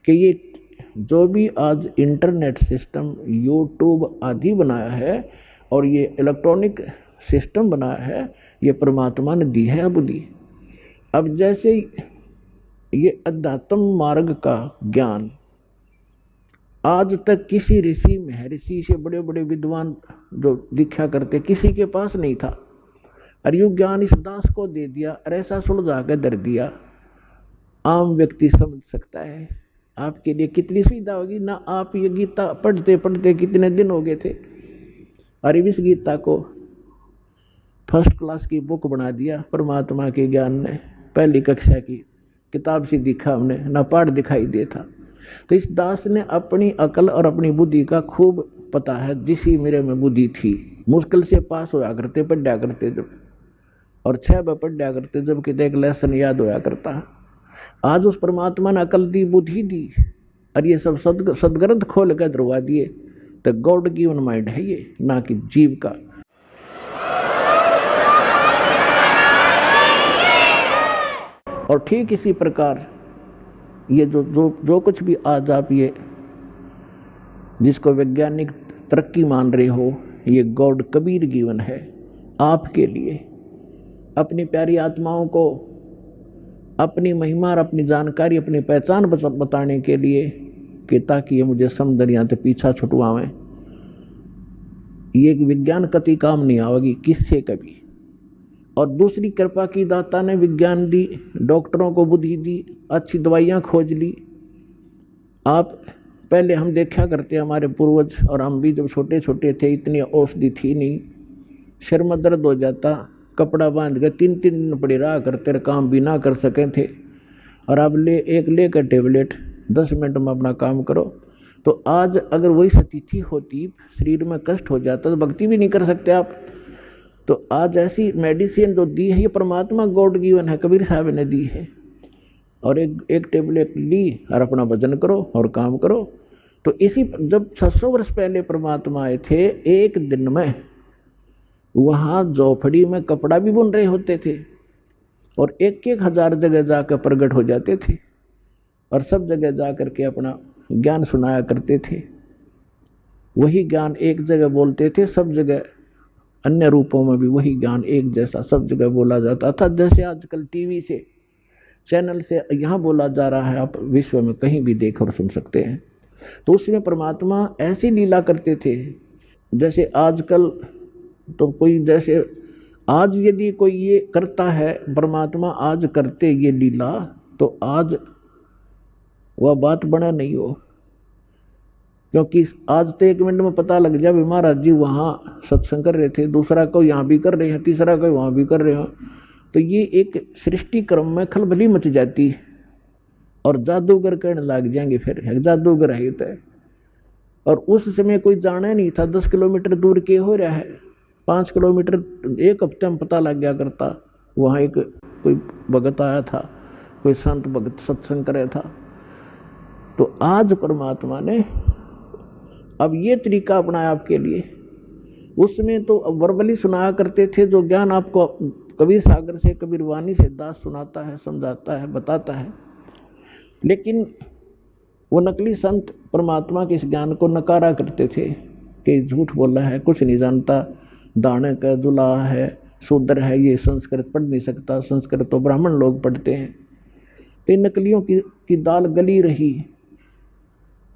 कि ये जो भी आज इंटरनेट सिस्टम, यूट्यूब आदि बनाया है और ये इलेक्ट्रॉनिक सिस्टम बनाया है, ये परमात्मा ने दी है बुद्धि। अब जैसे ये अध्यात्म मार्ग का ज्ञान आज तक किसी ऋषि महर्षि से बड़े बड़े विद्वान जो दीक्षा करते किसी के पास नहीं था, और यू ज्ञान इस दास को दे दिया और ऐसा सुलझा कर धर दिया, आम व्यक्ति समझ सकता है। आपके लिए कितनी सुविधा होगी ना। आप ये गीता पढ़ते पढ़ते कितने दिन हो गए थे, और इस गीता को फर्स्ट क्लास की बुक बना दिया परमात्मा के ज्ञान ने। पहली कक्षा की किताब से दिखा हमने, ना पाठ दिखाई देता। तो इस दास ने अपनी अकल और अपनी बुद्धि का खूब पता है जिसी मेरे में बुद्धि थी। मुश्किल से पास होया करते, पढ़ा करते जब, और 6 बार पढ़ा करते जब कितने एक लेसन याद होया करता है। आज उस परमात्मा ने अकल दी, बुद्धि दी, और ये सब सदग्रंथ खोल कर दरवा दिए। तो गॉड गिवन माइंड है ये, ना कि जीव का। और ठीक इसी प्रकार ये जो कुछ भी आज आप ये जिसको वैज्ञानिक तरक्की मान रहे हो, ये गॉड कबीर गिवन है आपके लिए, अपनी प्यारी आत्माओं को अपनी महिमा और अपनी जानकारी, अपनी पहचान बताने के लिए, कि ताकि ये मुझे समदरिया से पीछा छुटवावें। ये विज्ञान कति काम नहीं आवेगी किससे कभी। और दूसरी कृपा की दाता ने विज्ञान दी, डॉक्टरों को बुद्धि दी, अच्छी दवाइयाँ खोज ली। आप पहले हम देखा करते, हमारे पूर्वज और हम भी जब छोटे छोटे थे, इतनी औषधि थी नहीं, सिर में दर्द हो जाता, कपड़ा बांध के 3-3 दिन पड़े रहा करते, काम भी ना कर सके थे। और अब लेकर टेबलेट 10 मिनट में अपना काम करो। तो आज अगर वही स्थिति होती, शरीर में कष्ट हो जाता, तो भक्ति भी नहीं कर सकते आप। तो आज ऐसी मेडिसिन जो दी है, ये परमात्मा गॉड गिवन है, कबीर साहब ने दी है। और एक टेबलेट ली और अपना भजन करो और काम करो। तो इसी जब 600 वर्ष पहले परमात्मा आए थे, एक दिन में वहाँ झोपड़ी में कपड़ा भी बुन रहे होते थे, और 1-1 हजार जगह जाकर प्रकट हो जाते थे, और सब जगह जा करके अपना ज्ञान सुनाया करते थे। वही ज्ञान एक जगह बोलते थे, सब जगह अन्य रूपों में भी वही ज्ञान एक जैसा सब जगह बोला जाता था। जैसे आजकल टीवी से, चैनल से यहाँ बोला जा रहा है, आप विश्व में कहीं भी देख और सुन सकते हैं। तो उसमें परमात्मा ऐसी लीला करते थे, जैसे आजकल तो कोई, जैसे आज यदि कोई ये करता है, परमात्मा आज करते ये लीला, तो आज वह बात बना नहीं हो। क्योंकि आज तो 1 मिनट में पता लग जाए महाराज जी वहाँ सत्संग कर रहे थे, दूसरा को यहाँ भी कर रहे हैं, तीसरा को वहाँ भी कर रहे हैं। तो ये एक सृष्टि क्रम में खलबली मच जाती है, और जादूगर कहने लग जाएंगे फिर जादूगर है तो। और उस समय कोई जाना नहीं था 10 किलोमीटर दूर के हो रहा है, 5 किलोमीटर 1 हफ्ते में पता लग गया करता। वहाँ एक कोई भगत आया था, कोई संत भगत सत्संग कर रहा था। तो आज परमात्मा ने अब ये तरीका अपनाया आपके लिए। उसमें तो वर्बली सुनाया करते थे, जो ज्ञान आपको कबीर सागर से, कबीर वाणी से दास सुनाता है, समझाता है, बताता है। लेकिन वो नकली संत परमात्मा के इस ज्ञान को नकारा करते थे कि झूठ बोला है, कुछ नहीं जानता, दाने का दुल्हा है, शूद्र है, ये संस्कृत पढ़ नहीं सकता, संस्कृत तो ब्राह्मण लोग पढ़ते हैं। तो इन नकलियों की दाल गली रही।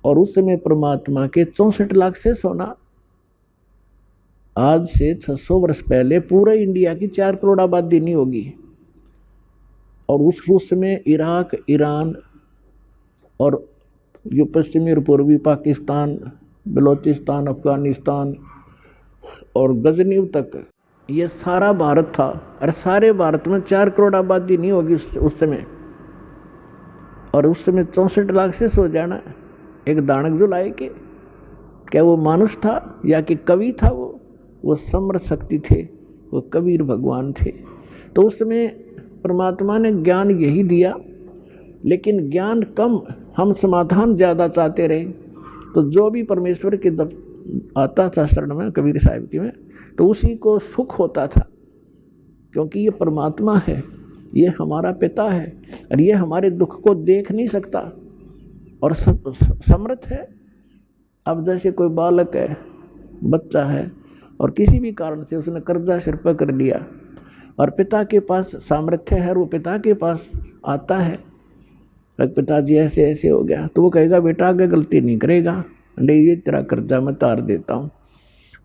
और उस समय परमात्मा के 64 लाख से सोना, आज से 600 वर्ष पहले पूरे इंडिया की 4 करोड़ आबादी नहीं होगी। और उस समय इराक, ईरान और जो पश्चिमी और पूर्वी पाकिस्तान, बलोचिस्तान, अफगानिस्तान और गजनीव तक, ये सारा भारत था। और सारे भारत में 4 करोड़ आबादी नहीं होगी उस समय। और उस समय 64 लाख से सो जाना एक दानक जो लाए के, क्या वो मानुष था या कि कवि था? वो समर्थ शक्ति थे, वो कबीर भगवान थे। तो उस समय परमात्मा ने ज्ञान यही दिया, लेकिन ज्ञान कम, हम समाधान ज़्यादा चाहते रहे। तो जो भी परमेश्वर के आता था शरण में, कबीर साहिब की में, तो उसी को सुख होता था, क्योंकि ये परमात्मा है, ये हमारा पिता है, और ये हमारे दुख को देख नहीं सकता और समर्थ है। अब जैसे कोई बालक है, बच्चा है, और किसी भी कारण से उसने कर्जा सिर पर कर लिया, और पिता के पास सामर्थ्य है, और वो पिता के पास आता है, पिताजी ऐसे ऐसे हो गया, तो वो कहेगा बेटा आगे गलती नहीं करेगा, ले ये तेरा कर्जा मैं तार देता हूँ,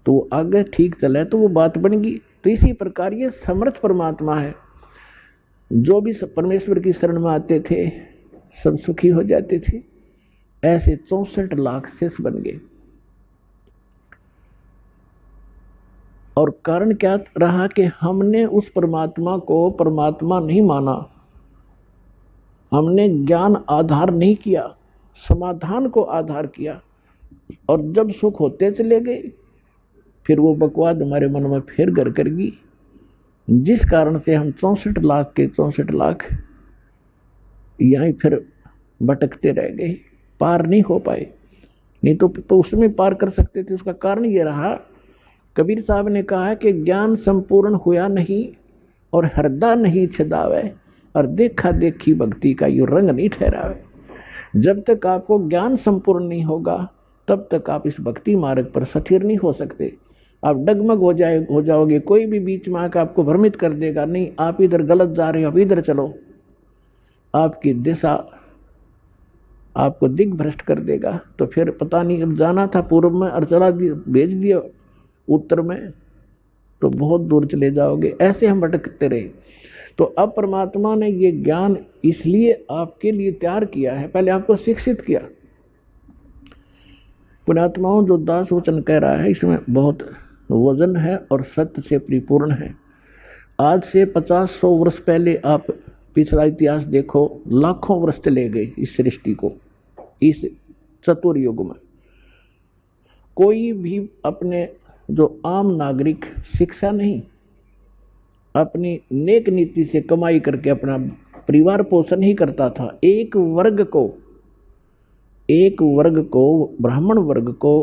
तो वो आगे ठीक चले, तो वो बात बन गई। तो इसी प्रकार ये समर्थ परमात्मा है। जो भी परमेश्वर की शरण में आते थे सब सुखी हो जाते थे। ऐसे 64 लाख शिष्य बन गए। और कारण क्या रहा कि हमने उस परमात्मा को परमात्मा नहीं माना, हमने ज्ञान आधार नहीं किया, समाधान को आधार किया। और जब सुख होते चले गए फिर वो बकवाद हमारे मन में फिर घर कर गई, जिस कारण से हम 64 लाख के 64 लाख यहीं फिर भटकते रह गए, पार नहीं हो पाए। नहीं तो उसमें पार कर सकते थे। उसका कारण ये रहा, कबीर साहब ने कहा है कि ज्ञान संपूर्ण हुआ नहीं और हृदय नहीं छदावे और देखा देखी भक्ति का यो रंग नहीं ठहरावे। जब तक आपको ज्ञान संपूर्ण नहीं होगा तब तक आप इस भक्ति मार्ग पर स्थिर नहीं हो सकते। आप डगमग हो जाओगे। कोई भी बीच में आकर आपको भ्रमित कर देगा, नहीं आप इधर गलत जा रहे हो, अब इधर चलो, आपकी दिशा आपको दिग्भ्रष्ट कर देगा। तो फिर पता नहीं, अब जाना था पूर्व में और चला दिया, भेज दिया उत्तर में, तो बहुत दूर चले जाओगे। ऐसे हम भटकते रहे। तो अब परमात्मा ने ये ज्ञान इसलिए आपके लिए तैयार किया है, पहले आपको शिक्षित किया। पुण्यात्माओं, जो दास वचन कह रहा है इसमें बहुत वजन है और सत्य से परिपूर्ण है। आज से 50-100 वर्ष पहले आप पिछला इतिहास देखो, लाखों वर्ष चले गए इस सृष्टि को, इस चतुर युग में। कोई भी अपने जो आम नागरिक शिक्षा नहीं, अपनी नेक नीति से कमाई करके अपना परिवार पोषण ही करता था। एक वर्ग को ब्राह्मण वर्ग को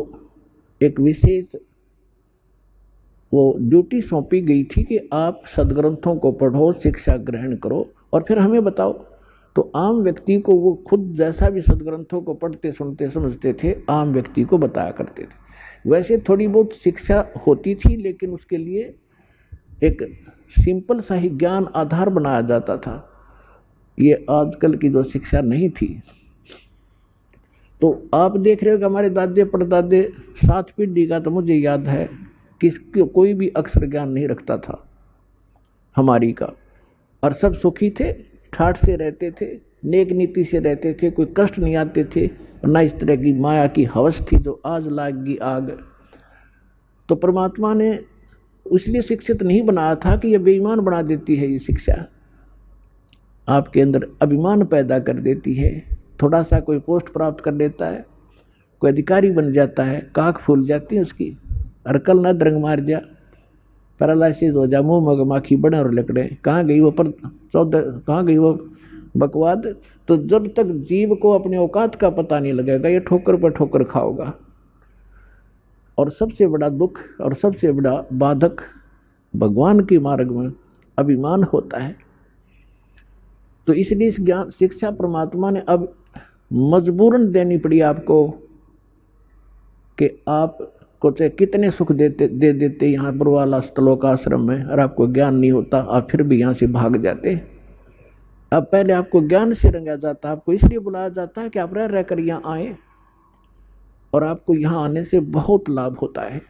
एक विशेष वो ड्यूटी सौंपी गई थी कि आप सदग्रंथों को पढ़ो, शिक्षा ग्रहण करो और फिर हमें बताओ। तो आम व्यक्ति को वो खुद जैसा भी सदग्रंथों को पढ़ते सुनते समझते थे, आम व्यक्ति को बताया करते थे। वैसे थोड़ी बहुत शिक्षा होती थी, लेकिन उसके लिए एक सिंपल सा ही ज्ञान आधार बनाया जाता था। ये आजकल की जो शिक्षा नहीं थी। तो आप देख रहे हो कि हमारे दादे परदादे 7 पीढ़ी का, तो मुझे याद है कि कोई भी अक्षर ज्ञान नहीं रखता था हमारी का, और सब सुखी थे, ठाठ से रहते थे, नेक नीति से रहते थे, कोई कष्ट नहीं आते थे, और ना इस तरह की माया की हवस थी जो आज लागी आग। तो परमात्मा ने इसलिए शिक्षित नहीं बनाया था कि यह बेईमान बना देती है। ये शिक्षा आपके अंदर अभिमान पैदा कर देती है। थोड़ा सा कोई पोस्ट प्राप्त कर लेता है, कोई अधिकारी बन जाता है, काख फूल जाती है उसकी, अरकल ना द्रंग मार जा, पैरालाइसिस हो जा, मुंह मगमाखी बड़े और लकड़े, कहाँ गई वो बकवाद। तो जब तक जीव को अपने औकात का पता नहीं लगेगा, ये ठोकर पर ठोकर खाओगा। और सबसे बड़ा दुख और सबसे बड़ा बाधक भगवान के मार्ग में अभिमान होता है। तो इसलिए इस ज्ञान शिक्षा परमात्मा ने अब मजबूरन देनी पड़ी आपको कि आप को चाहे कितने सुख दे देते यहाँ बुरवाला स्थलों का आश्रम में, और आपको ज्ञान नहीं होता, आप फिर भी यहाँ से भाग जाते। अब पहले आपको ज्ञान से रंगा जाता, आपको इसलिए बुलाया जाता है कि आप रह कर यहाँ आए, और आपको यहाँ आने से बहुत लाभ होता है।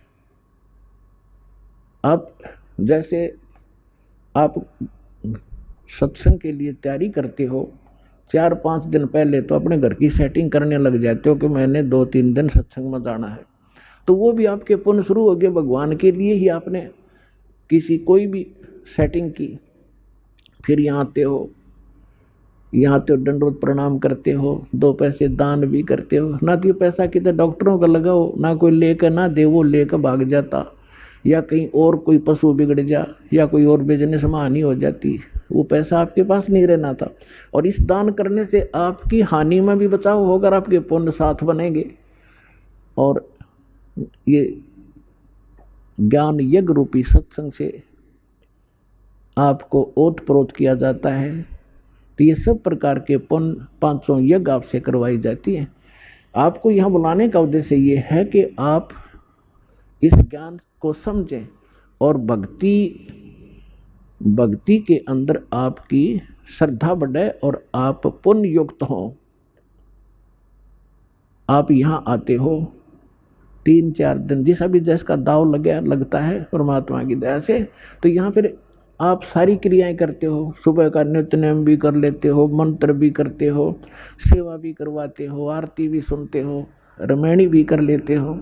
आप जैसे आप सत्संग के लिए तैयारी करते हो, 4-5 दिन पहले तो अपने घर की सेटिंग करने लग जाते हो कि मैंने 2-3 दिन सत्संग में जाना है। तो वो भी आपके पुण्य शुरू हो गए, भगवान के लिए ही आपने किसी कोई भी सेटिंग की। फिर यहाँ आते हो, दंडवत प्रणाम करते हो, 2 पैसे दान भी करते हो। ना तो ये पैसा कितने डॉक्टरों का लगाओ, ना कोई लेकर ना दे, वो लेकर भाग जाता, या कहीं और कोई पशु बिगड़ जा, या कोई और बिजनेस में हानि हो जाती, वो पैसा आपके पास नहीं रहना था। और इस दान करने से आपकी हानि में भी बचाव होगा, आपके पुण्य साथ बनेंगे। और ये ज्ञान यज्ञ रूपी सत्संग से आपको ओत प्रोत किया जाता है। तो ये सब प्रकार के पुण्य 500 यज्ञ आपसे करवाई जाती है। आपको यहाँ बुलाने का उद्देश्य ये है कि आप इस ज्ञान को समझें और भक्ति के अंदर आपकी श्रद्धा बढ़े और आप पुण्य युक्त हों। आप यहाँ आते हो 3-4 दिन, जिस भी जिसका दाव लगता है परमात्मा की दया से, तो यहाँ फिर आप सारी क्रियाएं करते हो। सुबह का नित्य नेम भी कर लेते हो, मंत्र भी करते हो, सेवा भी करवाते हो, आरती भी सुनते हो, रमैणी भी कर लेते हो,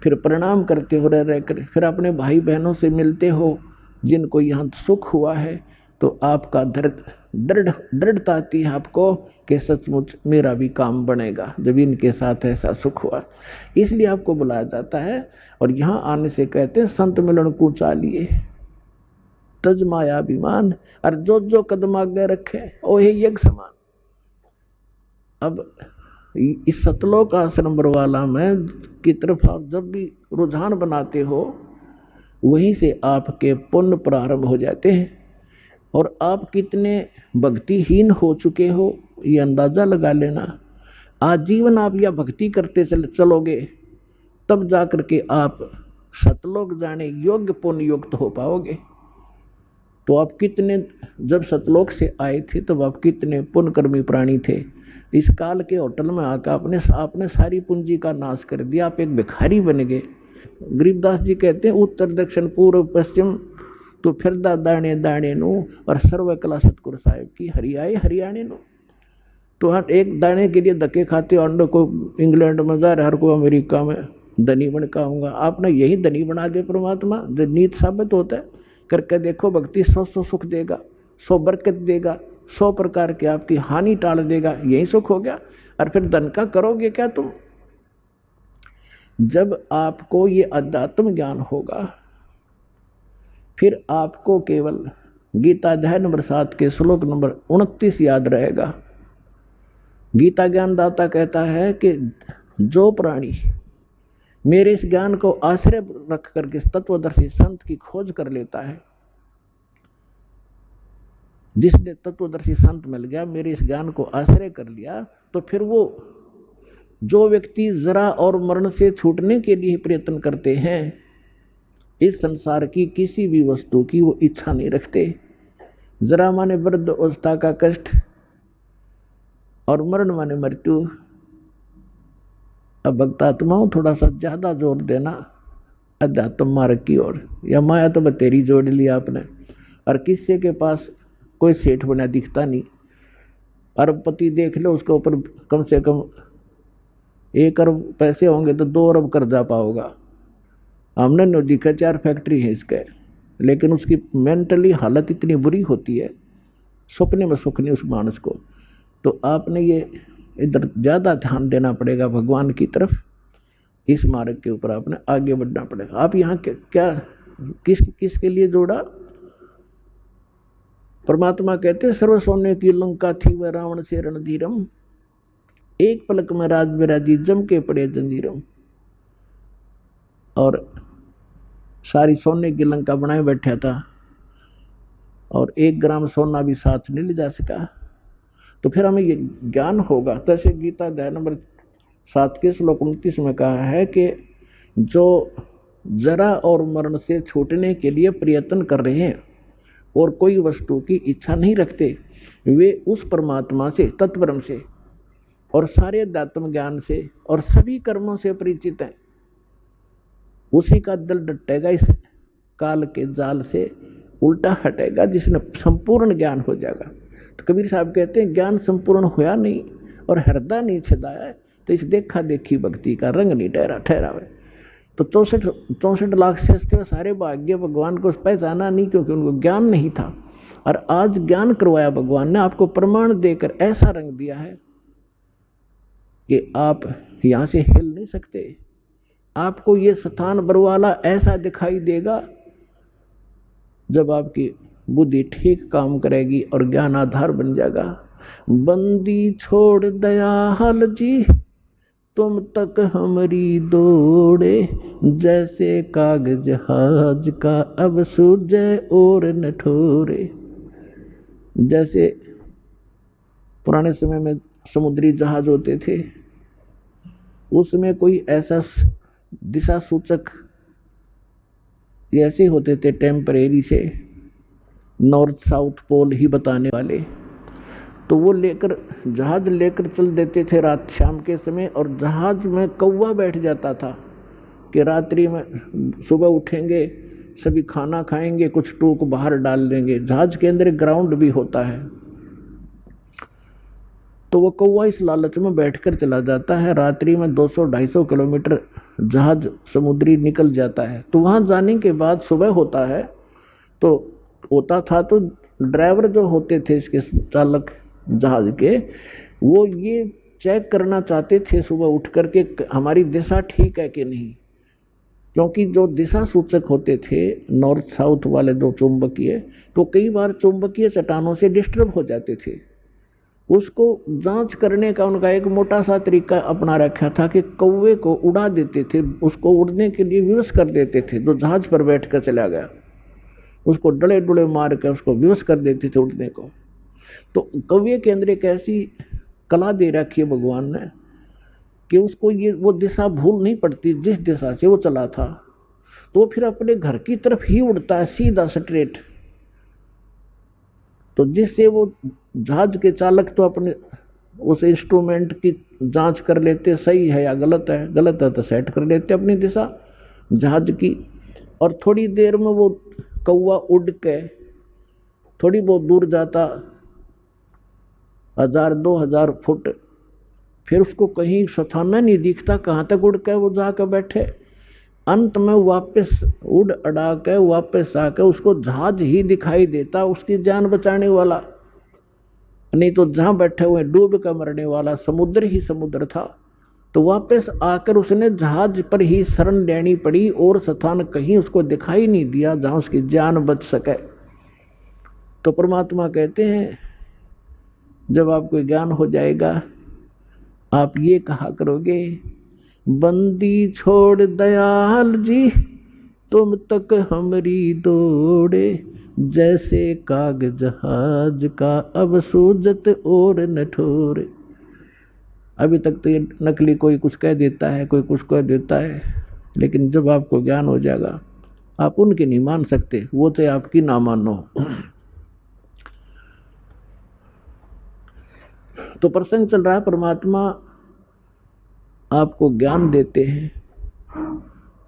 फिर प्रणाम करते हो रह कर, फिर अपने भाई बहनों से मिलते हो जिनको यहाँ सुख हुआ है, तो आपका दृढ़ता आती है आपको कि सचमुच मेरा भी काम बनेगा जब इनके साथ ऐसा सुख हुआ। इसलिए आपको बुलाया जाता है। और यहाँ आने से कहते हैं संत मिलन को चालिए तज माया अभिमान, और जो कदम आगे रखे ओहे यज्ञ समान। अब इस सतलोक आश्रम बरवाला में की तरफ आप जब भी रुझान बनाते हो वहीं से आपके पुण्य प्रारंभ हो जाते हैं। और आप कितने भक्तिहीन हो चुके हो ये अंदाजा लगा लेना। आजीवन आप यह भक्ति करते चलोगे तब जाकर के आप सतलोक जाने योग्य पुण्य युक्त हो पाओगे। तो आप कितने जब सतलोक से आए थे तब आप कितने पुण्यकर्मी प्राणी थे। इस काल के होटल में आकर आपने सारी पूंजी का नाश कर दिया, आप एक भिखारी बन गए। गरीबदास जी कहते हैं उत्तर दक्षिण पूर्व पश्चिम तो फिरदा दाणे दाणे नु, और सर्व कला सतगुरु साहिब की हरियाए हरियाणे नु। तो हर एक दाने के लिए धक्के खाते हो, अंडो को इंग्लैंड में जा रहा, हर को अमेरिका में धनी बन कहूँगा। आपने यही धनी बना दे परमात्मा, जो नीत साबित होता है। करके देखो भक्ति 100 सुख देगा, 100 बरकत देगा, 100 प्रकार की आपकी हानि टाल देगा, यही सुख हो गया। और फिर धन का करोगे क्या तुम? जब आपको ये अध्यात्म ज्ञान होगा फिर आपको केवल गीता अध्याय नंबर 7 के श्लोक नंबर 29 याद रहेगा। गीता ज्ञानदाता कहता है कि जो प्राणी मेरे इस ज्ञान को आश्रय रख करके तत्वदर्शी संत की खोज कर लेता है, जिसने तत्वदर्शी संत मिल गया, मेरे इस ज्ञान को आश्रय कर लिया, तो फिर वो जो व्यक्ति जरा और मरण से छूटने के लिए प्रयत्न करते हैं, इस संसार की किसी भी वस्तु की वो इच्छा नहीं रखते। जरा माने वृद्ध अवस्था का कष्ट और मरण माने मृत्यु। अब भक्तात्माओं थोड़ा सा ज्यादा जोर देना अध्यात्म मार्ग की ओर। या माया तो बतेरी जोड़ लिया आपने, और किसी के पास कोई सेठ बना दिखता नहीं। अरबपति देख लो, उसके ऊपर कम से कम 1 अरब पैसे होंगे तो 2 अरब कर्जा पाओगा। हमने न दिखा 4 फैक्ट्री है इसके, लेकिन उसकी मेंटली हालत इतनी बुरी होती है, सपने में सुख नहीं उस मानस को। तो आपने ये इधर ज़्यादा ध्यान देना पड़ेगा भगवान की तरफ। इस मार्ग के ऊपर आपने आगे बढ़ना पड़ेगा। आप यहाँ क्या किसके लिए जोड़ा? परमात्मा कहते सर्व सोने की लंका थी वह रावण से रणधीरम, एक पलक में राज विराजी जम के पड़े जंजीरम। और सारी सोने की लंका बनाए बैठा था और 1 ग्राम सोना भी साथ नहीं ले जा सका। तो फिर हमें ये ज्ञान होगा। तैसे गीता अध्याय नंबर 7 के श्लोक 29 में कहा है कि जो जरा और मरण से छूटने के लिए प्रयत्न कर रहे हैं और कोई वस्तु की इच्छा नहीं रखते, वे उस परमात्मा से, तत्वब्रह्म से और सारे अध्यात्म ज्ञान से और सभी कर्मों से परिचित हैं। उसी का दिल डटेगा, इस काल के जाल से उल्टा हटेगा, जिसने संपूर्ण ज्ञान हो जाएगा। तो कबीर साहब कहते हैं ज्ञान संपूर्ण होया नहीं और हृदय नहीं छिदाया है, तो इस देखा देखी भक्ति का रंग नहीं ठहरा है। तो 64 लाख से सारे भाग्य भगवान को पहचाना नहीं, क्योंकि उनको ज्ञान नहीं था। और आज ज्ञान करवाया भगवान ने, आपको प्रमाण देकर ऐसा रंग दिया है कि आप यहाँ से हिल नहीं सकते। आपको ये स्थान बरवाला ऐसा दिखाई देगा जब आपकी बुद्धि ठीक काम करेगी और ज्ञान आधार बन जाएगा। बंदी छोड़ दयाल जी तुम तक हमारी दौड़े, जैसे कागज जहाज का अब सूझे और न ठोरे। जैसे पुराने समय में समुद्री जहाज होते थे, उसमें कोई ऐसा दिशा सूचक ऐसे होते थे टेम्परेरी से, नॉर्थ साउथ पोल ही बताने वाले। तो वो लेकर जहाज लेकर चल देते थे रात शाम के समय, और जहाज में कौवा बैठ जाता था कि रात्रि में सुबह उठेंगे, सभी खाना खाएंगे, कुछ टूक बाहर डाल देंगे। जहाज के अंदर ग्राउंड भी होता है। तो वो कौवा इस लालच में बैठकर चला जाता है। रात्रि में 200-250 किलोमीटर जहाज समुद्री निकल जाता है। तो वहाँ जाने के बाद सुबह होता है, तो होता था तो ड्राइवर जो होते थे इसके चालक जहाज के, वो ये चेक करना चाहते थे सुबह उठ करके हमारी दिशा ठीक है कि नहीं, क्योंकि जो दिशा सूचक होते थे नॉर्थ साउथ वाले जो चुंबकीय, तो कई बार चुंबकीय चट्टानों से डिस्टर्ब हो जाते थे। उसको जांच करने का उनका एक मोटा सा तरीका अपना रखा था कि कौवे को उड़ा देते थे, उसको उड़ने के लिए विवश कर देते थे। जो जहाज पर बैठ कर चला गया उसको डले डुले मार कर उसको विवश कर देते थे उड़ने को। तो कौवे के अंदर एक ऐसी कला दे रखी है भगवान ने कि उसको ये वो दिशा भूल नहीं पड़ती जिस दिशा से वो चला था, तो फिर अपने घर की तरफ ही उड़ता है सीधा स्ट्रेट। तो जिससे वो जहाज के चालक तो अपने उस इंस्ट्रूमेंट की जांच कर लेते सही है या गलत है तो सेट कर लेते अपनी दिशा जहाज की। और थोड़ी देर में वो कौवा उड़ के थोड़ी बहुत दूर जाता, 1000-2000 फुट, फिर उसको कहीं स्थान नहीं दिखता कहाँ तक उड़ के वो जाकर बैठे। अंत में वापस उड़ अड़ा के वापस आकर उसको जहाज ही दिखाई देता, उसकी जान बचाने वाला, नहीं तो जहाँ बैठे हुए डूब कर मरने वाला समुद्र ही समुद्र था। तो वापस आकर उसने जहाज पर ही शरण लेनी पड़ी और स्थान कहीं उसको दिखाई नहीं दिया जहाँ उसकी जान बच सके। तो परमात्मा कहते हैं जब आपको ज्ञान हो जाएगा आप ये कहा करोगे, बंदी छोड़ दयाल जी तुम तक हमरी दौड़े, जैसे काग जहाज का अब सूजत और न ठोरे। अभी तक तो ये नकली कोई कुछ कह देता है, कोई कुछ कह देता है, लेकिन जब आपको ज्ञान हो जाएगा आप उनकी नहीं मान सकते, वो चाहे आपकी ना मानो। तो प्रसंग चल रहा है, परमात्मा आपको ज्ञान देते हैं,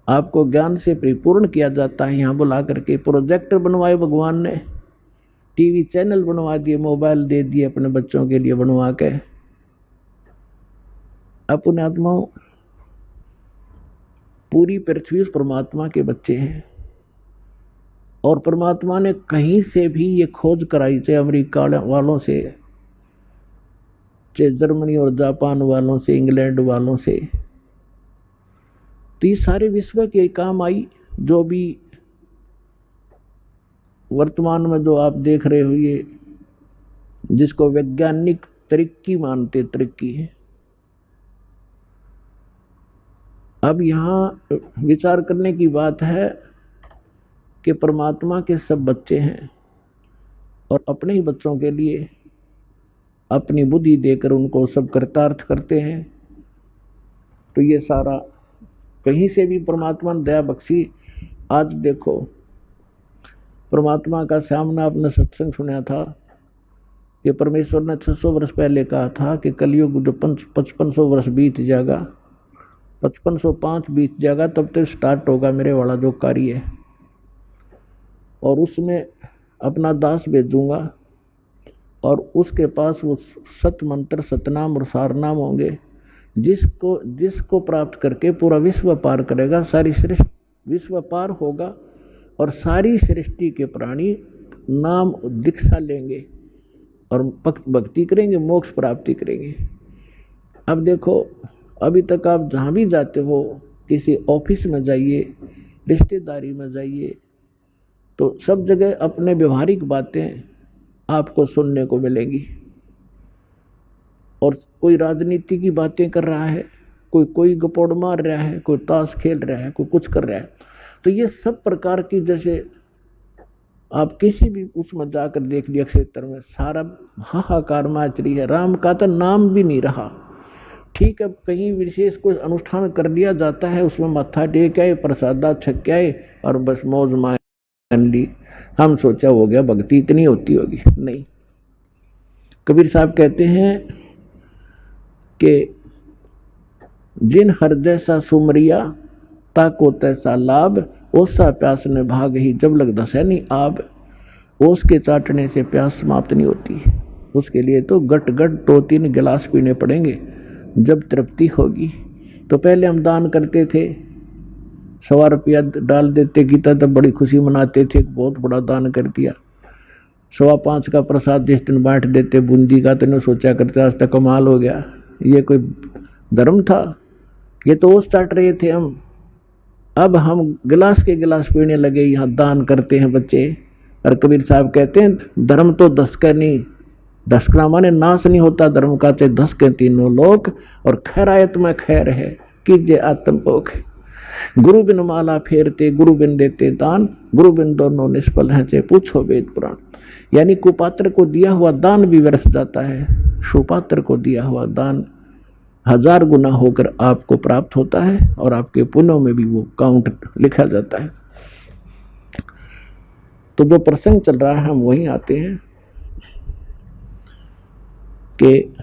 आपको ज्ञान से परिपूर्ण किया जाता है। यहाँ बुला करके प्रोजेक्टर बनवाए भगवान ने, टीवी चैनल बनवा दिए, मोबाइल दे दिए अपने बच्चों के लिए बनवा के। अपने आत्माओं पूरी पृथ्वी उस परमात्मा के बच्चे हैं और परमात्मा ने कहीं से भी ये खोज कराई, चाहे अमेरिका वालों से, चाहे जर्मनी और जापान वालों से, इंग्लैंड वालों से, तो ये सारे विश्व के काम आई। जो भी वर्तमान में जो आप देख रहे हो ये जिसको वैज्ञानिक तरक्की मानते, तरक्की है। अब यहाँ विचार करने की बात है कि परमात्मा के सब बच्चे हैं और अपने ही बच्चों के लिए अपनी बुद्धि देकर उनको सब कृतार्थ करते हैं। तो ये सारा कहीं से भी परमात्मा ने दया बख्शी। आज देखो परमात्मा का सामना आपने सत्संग सुना था कि परमेश्वर ने 600 वर्ष पहले कहा था कि कलयुग जो 5500 वर्ष बीत जाएगा, 5505 बीत जाएगा, तब तक स्टार्ट होगा मेरे वाला जो कार्य है, और उसमें अपना दास भेजूंगा और उसके पास वो सत मंत्र, सतनाम और सारनाम होंगे, जिसको प्राप्त करके पूरा विश्व पार करेगा, सारी सृष्टि विश्व पार होगा और सारी सृष्टि के प्राणी नाम दीक्षा लेंगे और भक्ति करेंगे, मोक्ष प्राप्ति करेंगे। अब देखो अभी तक आप जहाँ भी जाते हो, किसी ऑफिस में जाइए, रिश्तेदारी में जाइए, तो सब जगह अपने व्यवहारिक बातें आपको सुनने को मिलेंगी। और कोई राजनीति की बातें कर रहा है, कोई गपोड़ मार रहा है, कोई ताश खेल रहा है, कोई कुछ कर रहा है। तो ये सब प्रकार की, जैसे आप किसी भी उसमें जाकर देख लिया क्षेत्र में, सारा हाहाकार मच रही है, राम का तो नाम भी नहीं रहा। ठीक है, कहीं विशेष कोई अनुष्ठान कर लिया जाता है, उसमें मत्था टेक आए, प्रसादा छक आए और बस मौज मान ली। हम सोचा हो गया, भक्ति इतनी होती होगी, नहीं। कबीर साहब कहते हैं कि जिन हृदय सा सुमरिया ताको तैसा लाभ, ओसा प्यास ने भाग ही जब लग दसैनी आब। ओस के चाटने से प्यास समाप्त नहीं होती, उसके लिए तो गट 2-3 गिलास पीने पड़ेंगे जब तृप्ति होगी। तो पहले हम दान करते थे, 100 रुपया डाल देते, गीता तब बड़ी खुशी मनाते थे, बहुत बड़ा दान कर दिया। 5.25 का प्रसाद जिस दिन बांट देते बूंदी का, तो सोचा करते आज तक कमाल हो गया, ये कोई धर्म था? ये तो ओस चाट रहे थे हम। अब हम गिलास के गिलास पीने लगे, यहाँ दान करते हैं बच्चे। और कबीर साहब कहते हैं धर्म तो 10 का नहीं, 10 का माने नाश नहीं होता धर्म का, चाहे 10 के 3 लोक, और खैरायत में खैर है कीजिए आत्मपोख। गुरु बिन माला फेरते, गुरु बिन देते दान, गुरु बिन दोनों निष्फल हैं, चाहे पूछो वेद पुराण। यानी कुपात्र को दिया हुआ दान भी व्यर्थ जाता है, सुपात्र को दिया हुआ दान 1000 गुना होकर आपको प्राप्त होता है, और आपके पुण्यों में भी वो काउंट लिखा जाता है। तो जो प्रसंग चल रहा है हम वहीं आते हैं कि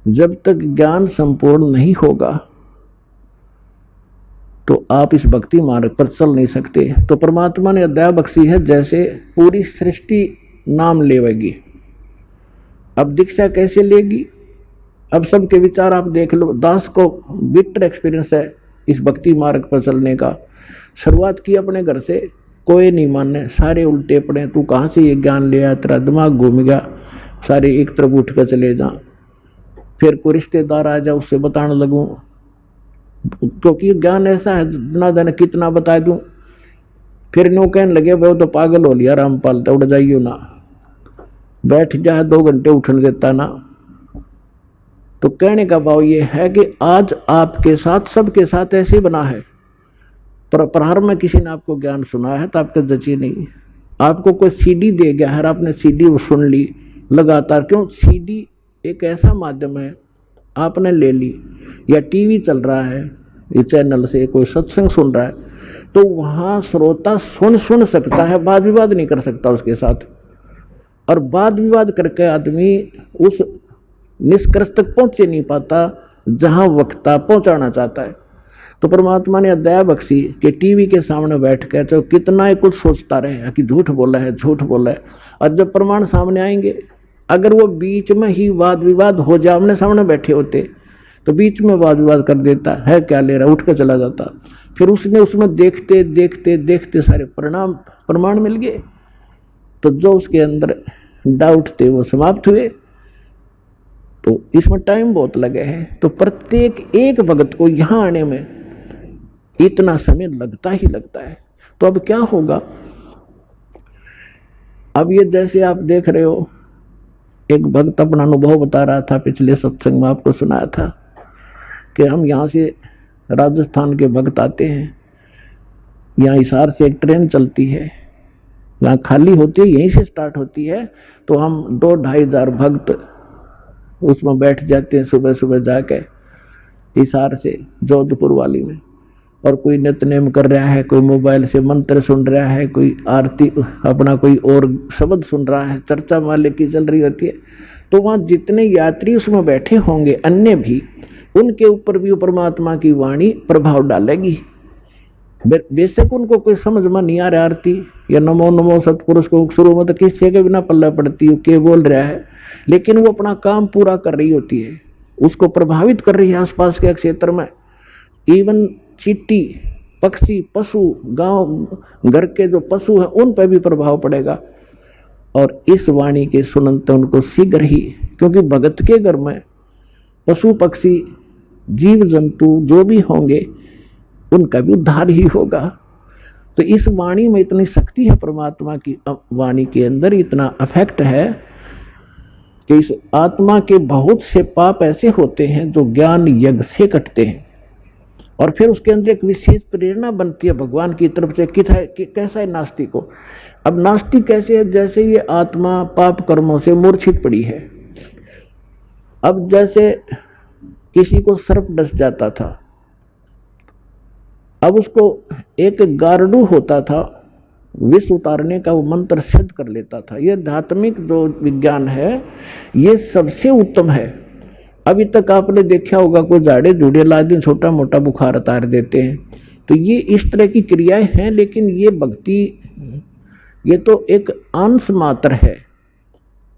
जब तक ज्ञान संपूर्ण नहीं होगा तो आप इस भक्ति मार्ग पर चल नहीं सकते। तो परमात्मा ने दया बख्शी है, जैसे पूरी सृष्टि नाम लेवेगी। अब दीक्षा कैसे लेगी? अब सबके विचार आप देख लो। दास को बिटर एक्सपीरियंस है इस भक्ति मार्ग पर चलने का। शुरुआत की अपने घर से, कोई नहीं माने, सारे उल्टे पड़े, तू कहाँ से ये ज्ञान ले आया, तेरा दिमाग घूम गया, सारे एक तरफ उठ कर चले जा। फिर कोई रिश्तेदार आ जाए, उससे बताने लगूं, क्योंकि ज्ञान ऐसा है ना जाने कितना बता दूं। फिर नो कहने लगे वो तो पागल हो लिया, रामपाल तो उड़ जाइयो ना, बैठ जाए 2 घंटे उठने देता ना। तो कहने का भाव ये है कि आज आपके साथ, सबके साथ ऐसे बना है। पर प्रहार में किसी ने आपको ज्ञान सुनाया है तो आपके जची नहीं। आपको कोई सीडी दे गया है, आपने सीडी सुन ली लगातार। क्यों? सीडी एक ऐसा माध्यम है, आपने ले ली, या टीवी चल रहा है, ये चैनल से कोई सत्संग सुन रहा है, तो वहां श्रोता सुन सकता है, वाद विवाद नहीं कर सकता उसके साथ। और वाद विवाद करके आदमी उस निष्कर्ष तक पहुंचे नहीं पाता जहां वक्ता पहुंचाना चाहता है। तो परमात्मा ने दया बख्शी कि टीवी के सामने बैठ कर तो कितना ही कुछ सोचता रहे कि झूठ बोला है, झूठ बोला है। और जब प्रमाण सामने आएंगे, अगर वो बीच में ही वाद विवाद हो जाए, आमने सामने बैठे होते तो बीच में वाद विवाद कर देता है, क्या ले रहा, उठ कर चला जाता। फिर उसने उसमें देखते देखते देखते सारे प्रमाण मिल गए, तो जो उसके अंदर डाउट थे वो समाप्त हुए। तो इसमें टाइम बहुत लगे है। तो प्रत्येक एक भगत को यहाँ आने में इतना समय लगता ही लगता है। तो अब क्या होगा? अब ये जैसे आप देख रहे हो, एक भक्त अपना अनुभव बता रहा था, पिछले सत्संग में आपको सुनाया था कि हम यहाँ से राजस्थान के भक्त आते हैं, यहाँ हिसार से एक ट्रेन चलती है, यहाँ खाली होती है, यहीं से स्टार्ट होती है। तो हम 2-2.5 हज़ार भक्त उसमें बैठ जाते हैं सुबह सुबह जाके हिसार से जोधपुर वाली में। और कोई नित्यनेम कर रहा है, कोई मोबाइल से मंत्र सुन रहा है, कोई आरती अपना कोई और शब्द सुन रहा है, चर्चा मालिक की चल रही होती है। तो वहाँ जितने यात्री उसमें बैठे होंगे अन्य भी, उनके ऊपर भी परमात्मा की वाणी प्रभाव डालेगी। बेशक उनको कोई समझ में नहीं आ रहा आरती या नमो नमो सतपुरुष को शुरू में तो किससे के बिना पल्ला पड़ती है, के बोल रहा है, लेकिन वो अपना काम पूरा कर रही होती है, उसको प्रभावित कर रही है आसपास के क्षेत्र में। इवन चींटी, पक्षी, पशु, गांव घर के जो पशु हैं उन पर भी प्रभाव पड़ेगा। और इस वाणी के सुनते उनको शीघ्र ही, क्योंकि भगत के घर में पशु पक्षी जीव जंतु जो भी होंगे उनका भी उद्धार ही होगा। तो इस वाणी में इतनी शक्ति है, परमात्मा की वाणी के अंदर इतना अफेक्ट है कि इस आत्मा के बहुत से पाप ऐसे होते हैं जो ज्ञान यज्ञ से कटते हैं। और फिर उसके अंदर एक विशेष प्रेरणा बनती है भगवान की तरफ से कि कैसा है नास्तिक को। अब नास्तिक कैसे है? जैसे ये आत्मा पाप कर्मों से मूर्छित पड़ी है। अब जैसे किसी को सर्प डस जाता था, अब उसको एक गार्डू होता था, विष उतारने का वो मंत्र सिद्ध कर लेता था। ये आध्यात्मिक जो विज्ञान है ये सबसे उत्तम है। अभी तक आपने देखा होगा कोई झाड़े झूड़े ला दिन छोटा मोटा बुखार उतार देते हैं, तो ये इस तरह की क्रियाएं हैं। लेकिन ये भक्ति, ये तो एक अंश मात्र है।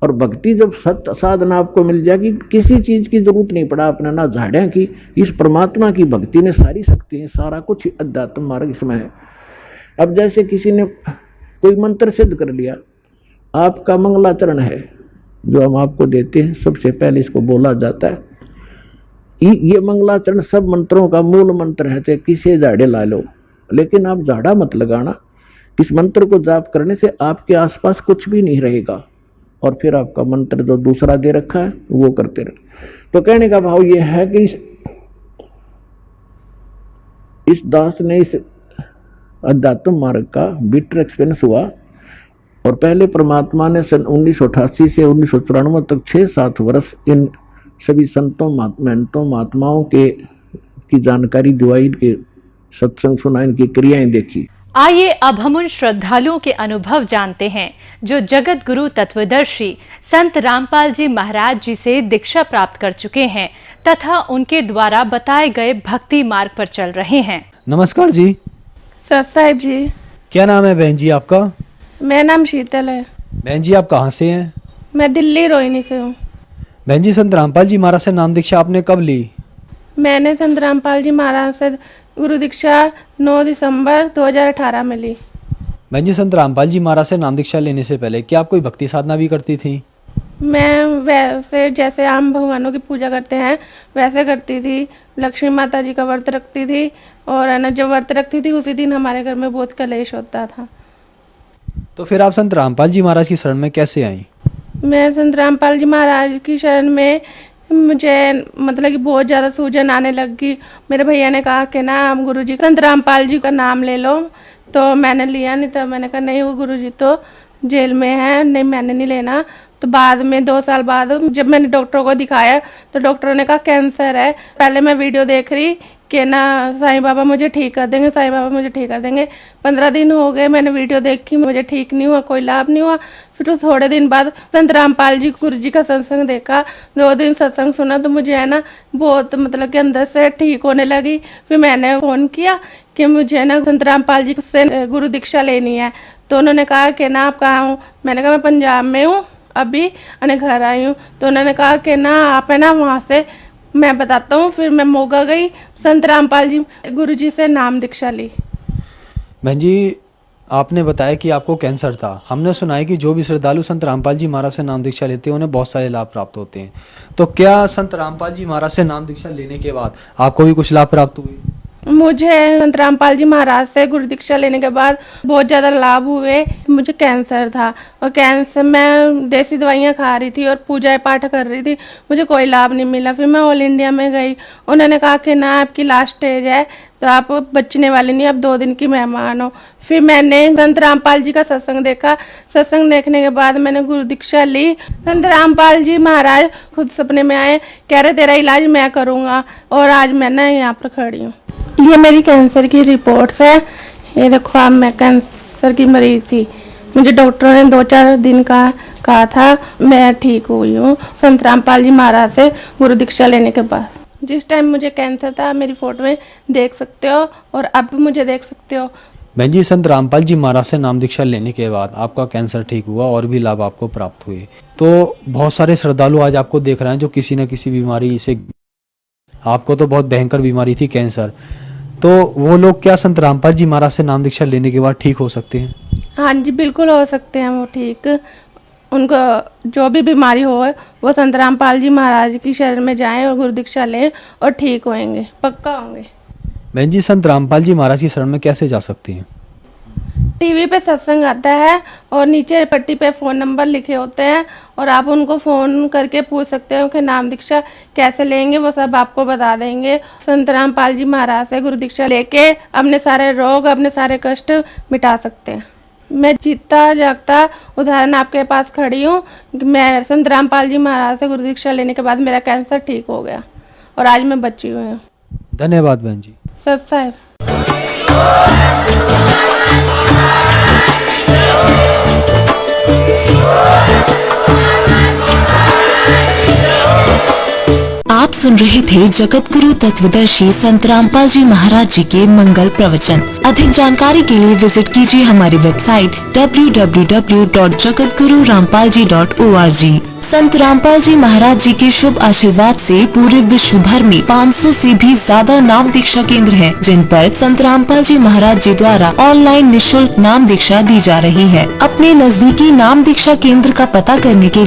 और भक्ति जब सत्य साधना आपको मिल जाएगी, किसी चीज की जरूरत नहीं पड़ा अपना, ना झाड़ियां की, इस परमात्मा की भक्ति ने सारी शक्ति है, सारा कुछ अध्यात्म मार्ग इसमें है। अब जैसे किसी ने कोई मंत्र सिद्ध कर लिया, आपका मंगलाचरण है जो हम आपको देते हैं, सबसे पहले इसको बोला जाता है। ये मंगलाचरण सब मंत्रों का मूल मंत्र है, चाहे किसे झाड़े ला लो, लेकिन आप झाड़ा मत लगाना। इस मंत्र को जाप करने से आपके आसपास कुछ भी नहीं रहेगा और फिर आपका मंत्र जो दूसरा दे रखा है वो करते रहे। तो कहने का भाव ये है कि इस दास ने इस अध्यात्म मार्ग का बिटर एक्सपीरियंस हुआ और पहले परमात्मा ने सन 1988 से 1994 तक 6-7 वर्ष इन सभी संतों महंतों महात्माओं की जानकारी दिवाई, के सत्संग सुना, इनकी क्रियाएं देखी। आइए अब हम उन श्रद्धालुओं के अनुभव जानते हैं जो जगत गुरु तत्वदर्शी संत रामपाल जी महाराज जी से दीक्षा प्राप्त कर चुके हैं तथा उनके द्वारा बताए गए भक्ति मार्ग पर चल रहे हैं। नमस्कार जी। सत साहिब जी। क्या नाम है बहन जी आपका? मेरा नाम शीतल है। बहन जी आप कहाँ से हैं? मैं दिल्ली रोहिणी से हूँ। बहन जी संत रामपाल जी महाराज से नाम दीक्षा आपने कब ली? मैंने संत रामपाल जी महाराज से गुरु दीक्षा 9 दिसंबर 2018 में ली। बहन जी संत रामपाल जी महाराज से नाम दीक्षा लेने से पहले क्या आप कोई भक्ति साधना भी करती थी? मैं वैसे जैसे आम भगवानों की पूजा करते हैं वैसे करती थी। लक्ष्मी माता जी का व्रत रखती थी और है ना, जब व्रत रखती थी उसी दिन हमारे घर में बहुत कलेश होता था। तो फिर आप संत रामपाल जी महाराज की शरण में कैसे आई? मैं संत रामपाल जी महाराज की शरण में मुझे मतलब कि बहुत ज़्यादा सूजन आने लगी। मेरे भैया ने कहा कि ना हम गुरुजी संत रामपाल जी का नाम ले लो, तो मैंने लिया नहीं। तो मैंने कहा नहीं, वो गुरुजी तो जेल में है, नहीं मैंने नहीं लेना। तो बाद में 2 साल बाद जब मैंने डॉक्टर को दिखाया तो डॉक्टर ने कहा कैंसर है। पहले मैं वीडियो देख रही कि ना साईं बाबा मुझे ठीक कर देंगे, साईं बाबा मुझे ठीक कर देंगे। 15 दिन हो गए मैंने वीडियो देखी, मुझे ठीक नहीं हुआ, कोई लाभ नहीं हुआ। फिर तो थोड़े दिन बाद संत रामपाल जी गुरु जी का सत्संग देखा, 2 दिन सत्संग सुना तो मुझे है ना बहुत मतलब कि अंदर से ठीक होने लगी। फिर मैंने फ़ोन किया कि मुझे ना संत रामपाल जी से गुरु दीक्षा लेनी है। तो उन्होंने कहा कि ना आप कहाँ हो? मैंने कहा मैं पंजाब में हूँ, अभी अने घर आई हूँ। तो उन्होंने कहा कि ना आप है ना वहाँ से मैं बताता हूँ। फिर मैं मोगा गई, संत रामपाल जी गुरु जी से नाम दीक्षा ली। बहन जी आपने बताया कि आपको कैंसर था। हमने सुना है कि जो भी श्रद्धालु संत रामपाल जी महाराज से नाम दीक्षा लेते हैं उन्हें बहुत सारे लाभ प्राप्त होते हैं। तो क्या संत रामपाल जी महाराज से नाम दीक्षा लेने के बाद आपको भी कुछ लाभ प्राप्त हुए? मुझे संत रामपाल जी महाराज से गुरु दीक्षा लेने के बाद बहुत ज़्यादा लाभ हुए। मुझे कैंसर था और कैंसर मैं देसी दवाइयाँ खा रही थी और पूजा पाठ कर रही थी, मुझे कोई लाभ नहीं मिला। फिर मैं ऑल इंडिया में गई, उन्होंने कहा कि ना आपकी लास्ट स्टेज है तो आप बचने वाले नहीं, आप 2 दिन की मेहमान हो। फिर मैंने संत रामपाल जी का सत्संग देखा, सत्संग देखने के बाद मैंने गुरु दीक्षा ली। संत रामपाल जी महाराज खुद सपने में आए, कह रहे तेरा इलाज मैं करूँगा, और आज मैं ना यहाँ पर खड़ी हूँ। ये मेरी कैंसर की रिपोर्ट्स है, ये देखो आप, मैं कैंसर की मरीज थी। मुझे डॉक्टरों ने 2-4 दिन का कहा था, मैं ठीक हुई हूँ संत रामपाल जी महाराज से गुरु दीक्षा लेने के बाद। जिस टाइम मुझे कैंसर था मेरी फोटो में देख सकते हो और अब भी मुझे देख सकते हो। बहन जी संत रामपाल जी महाराज से नाम दीक्षा लेने के बाद आपका कैंसर ठीक हुआ और भी लाभ आपको प्राप्त हुए। तो बहुत सारे श्रद्धालु आज आपको देख रहे हैं जो किसी न किसी बीमारी से, आपको तो बहुत भयंकर बीमारी थी कैंसर, तो वो लोग क्या संत रामपाल जी महाराज से नाम दीक्षा लेने के बाद ठीक हो सकते हैं? हाँ जी बिल्कुल हो सकते हैं वो ठीक। उनको जो भी बीमारी हो वो संत रामपाल जी महाराज की शरण में जाएं और गुरु दीक्षा लें और ठीक होंगे, पक्का होंगे। बहन जी संत रामपाल जी महाराज की शरण में कैसे जा सकती हैं? टीवी पे सत्संग आता है और नीचे पट्टी पे फ़ोन नंबर लिखे होते हैं और आप उनको फ़ोन करके पूछ सकते हो कि नाम दीक्षा कैसे लेंगे, वो सब आपको बता देंगे। संत रामपाल जी महाराज से गुरु दीक्षा लेके अपने सारे रोग, अपने सारे कष्ट मिटा सकते हैं। मैं जीता जागता उदाहरण आपके पास खड़ी हूँ। मैं संत रामपाल जी महाराज से गुरु दीक्षा लेने के बाद मेरा कैंसर ठीक हो गया और आज मैं बची हुई हूँ। धन्यवाद बहन जी। सत साहिब। आप सुन रहे थे जगत गुरु तत्वदर्शी संत रामपाल जी महाराज जी के मंगल प्रवचन। अधिक जानकारी के लिए विजिट कीजिए हमारी वेबसाइट www.jagatgururampalji.org। संत रामपाल जी महाराज जी के शुभ आशीर्वाद से पूरे विश्व भर में 500 से भी ज्यादा नाम दीक्षा केंद्र हैं, जिन पर संत रामपाल जी महाराज जी द्वारा ऑनलाइन निःशुल्क नाम दीक्षा दी जा रही है। अपने नजदीकी नाम दीक्षा केंद्र का पता करने के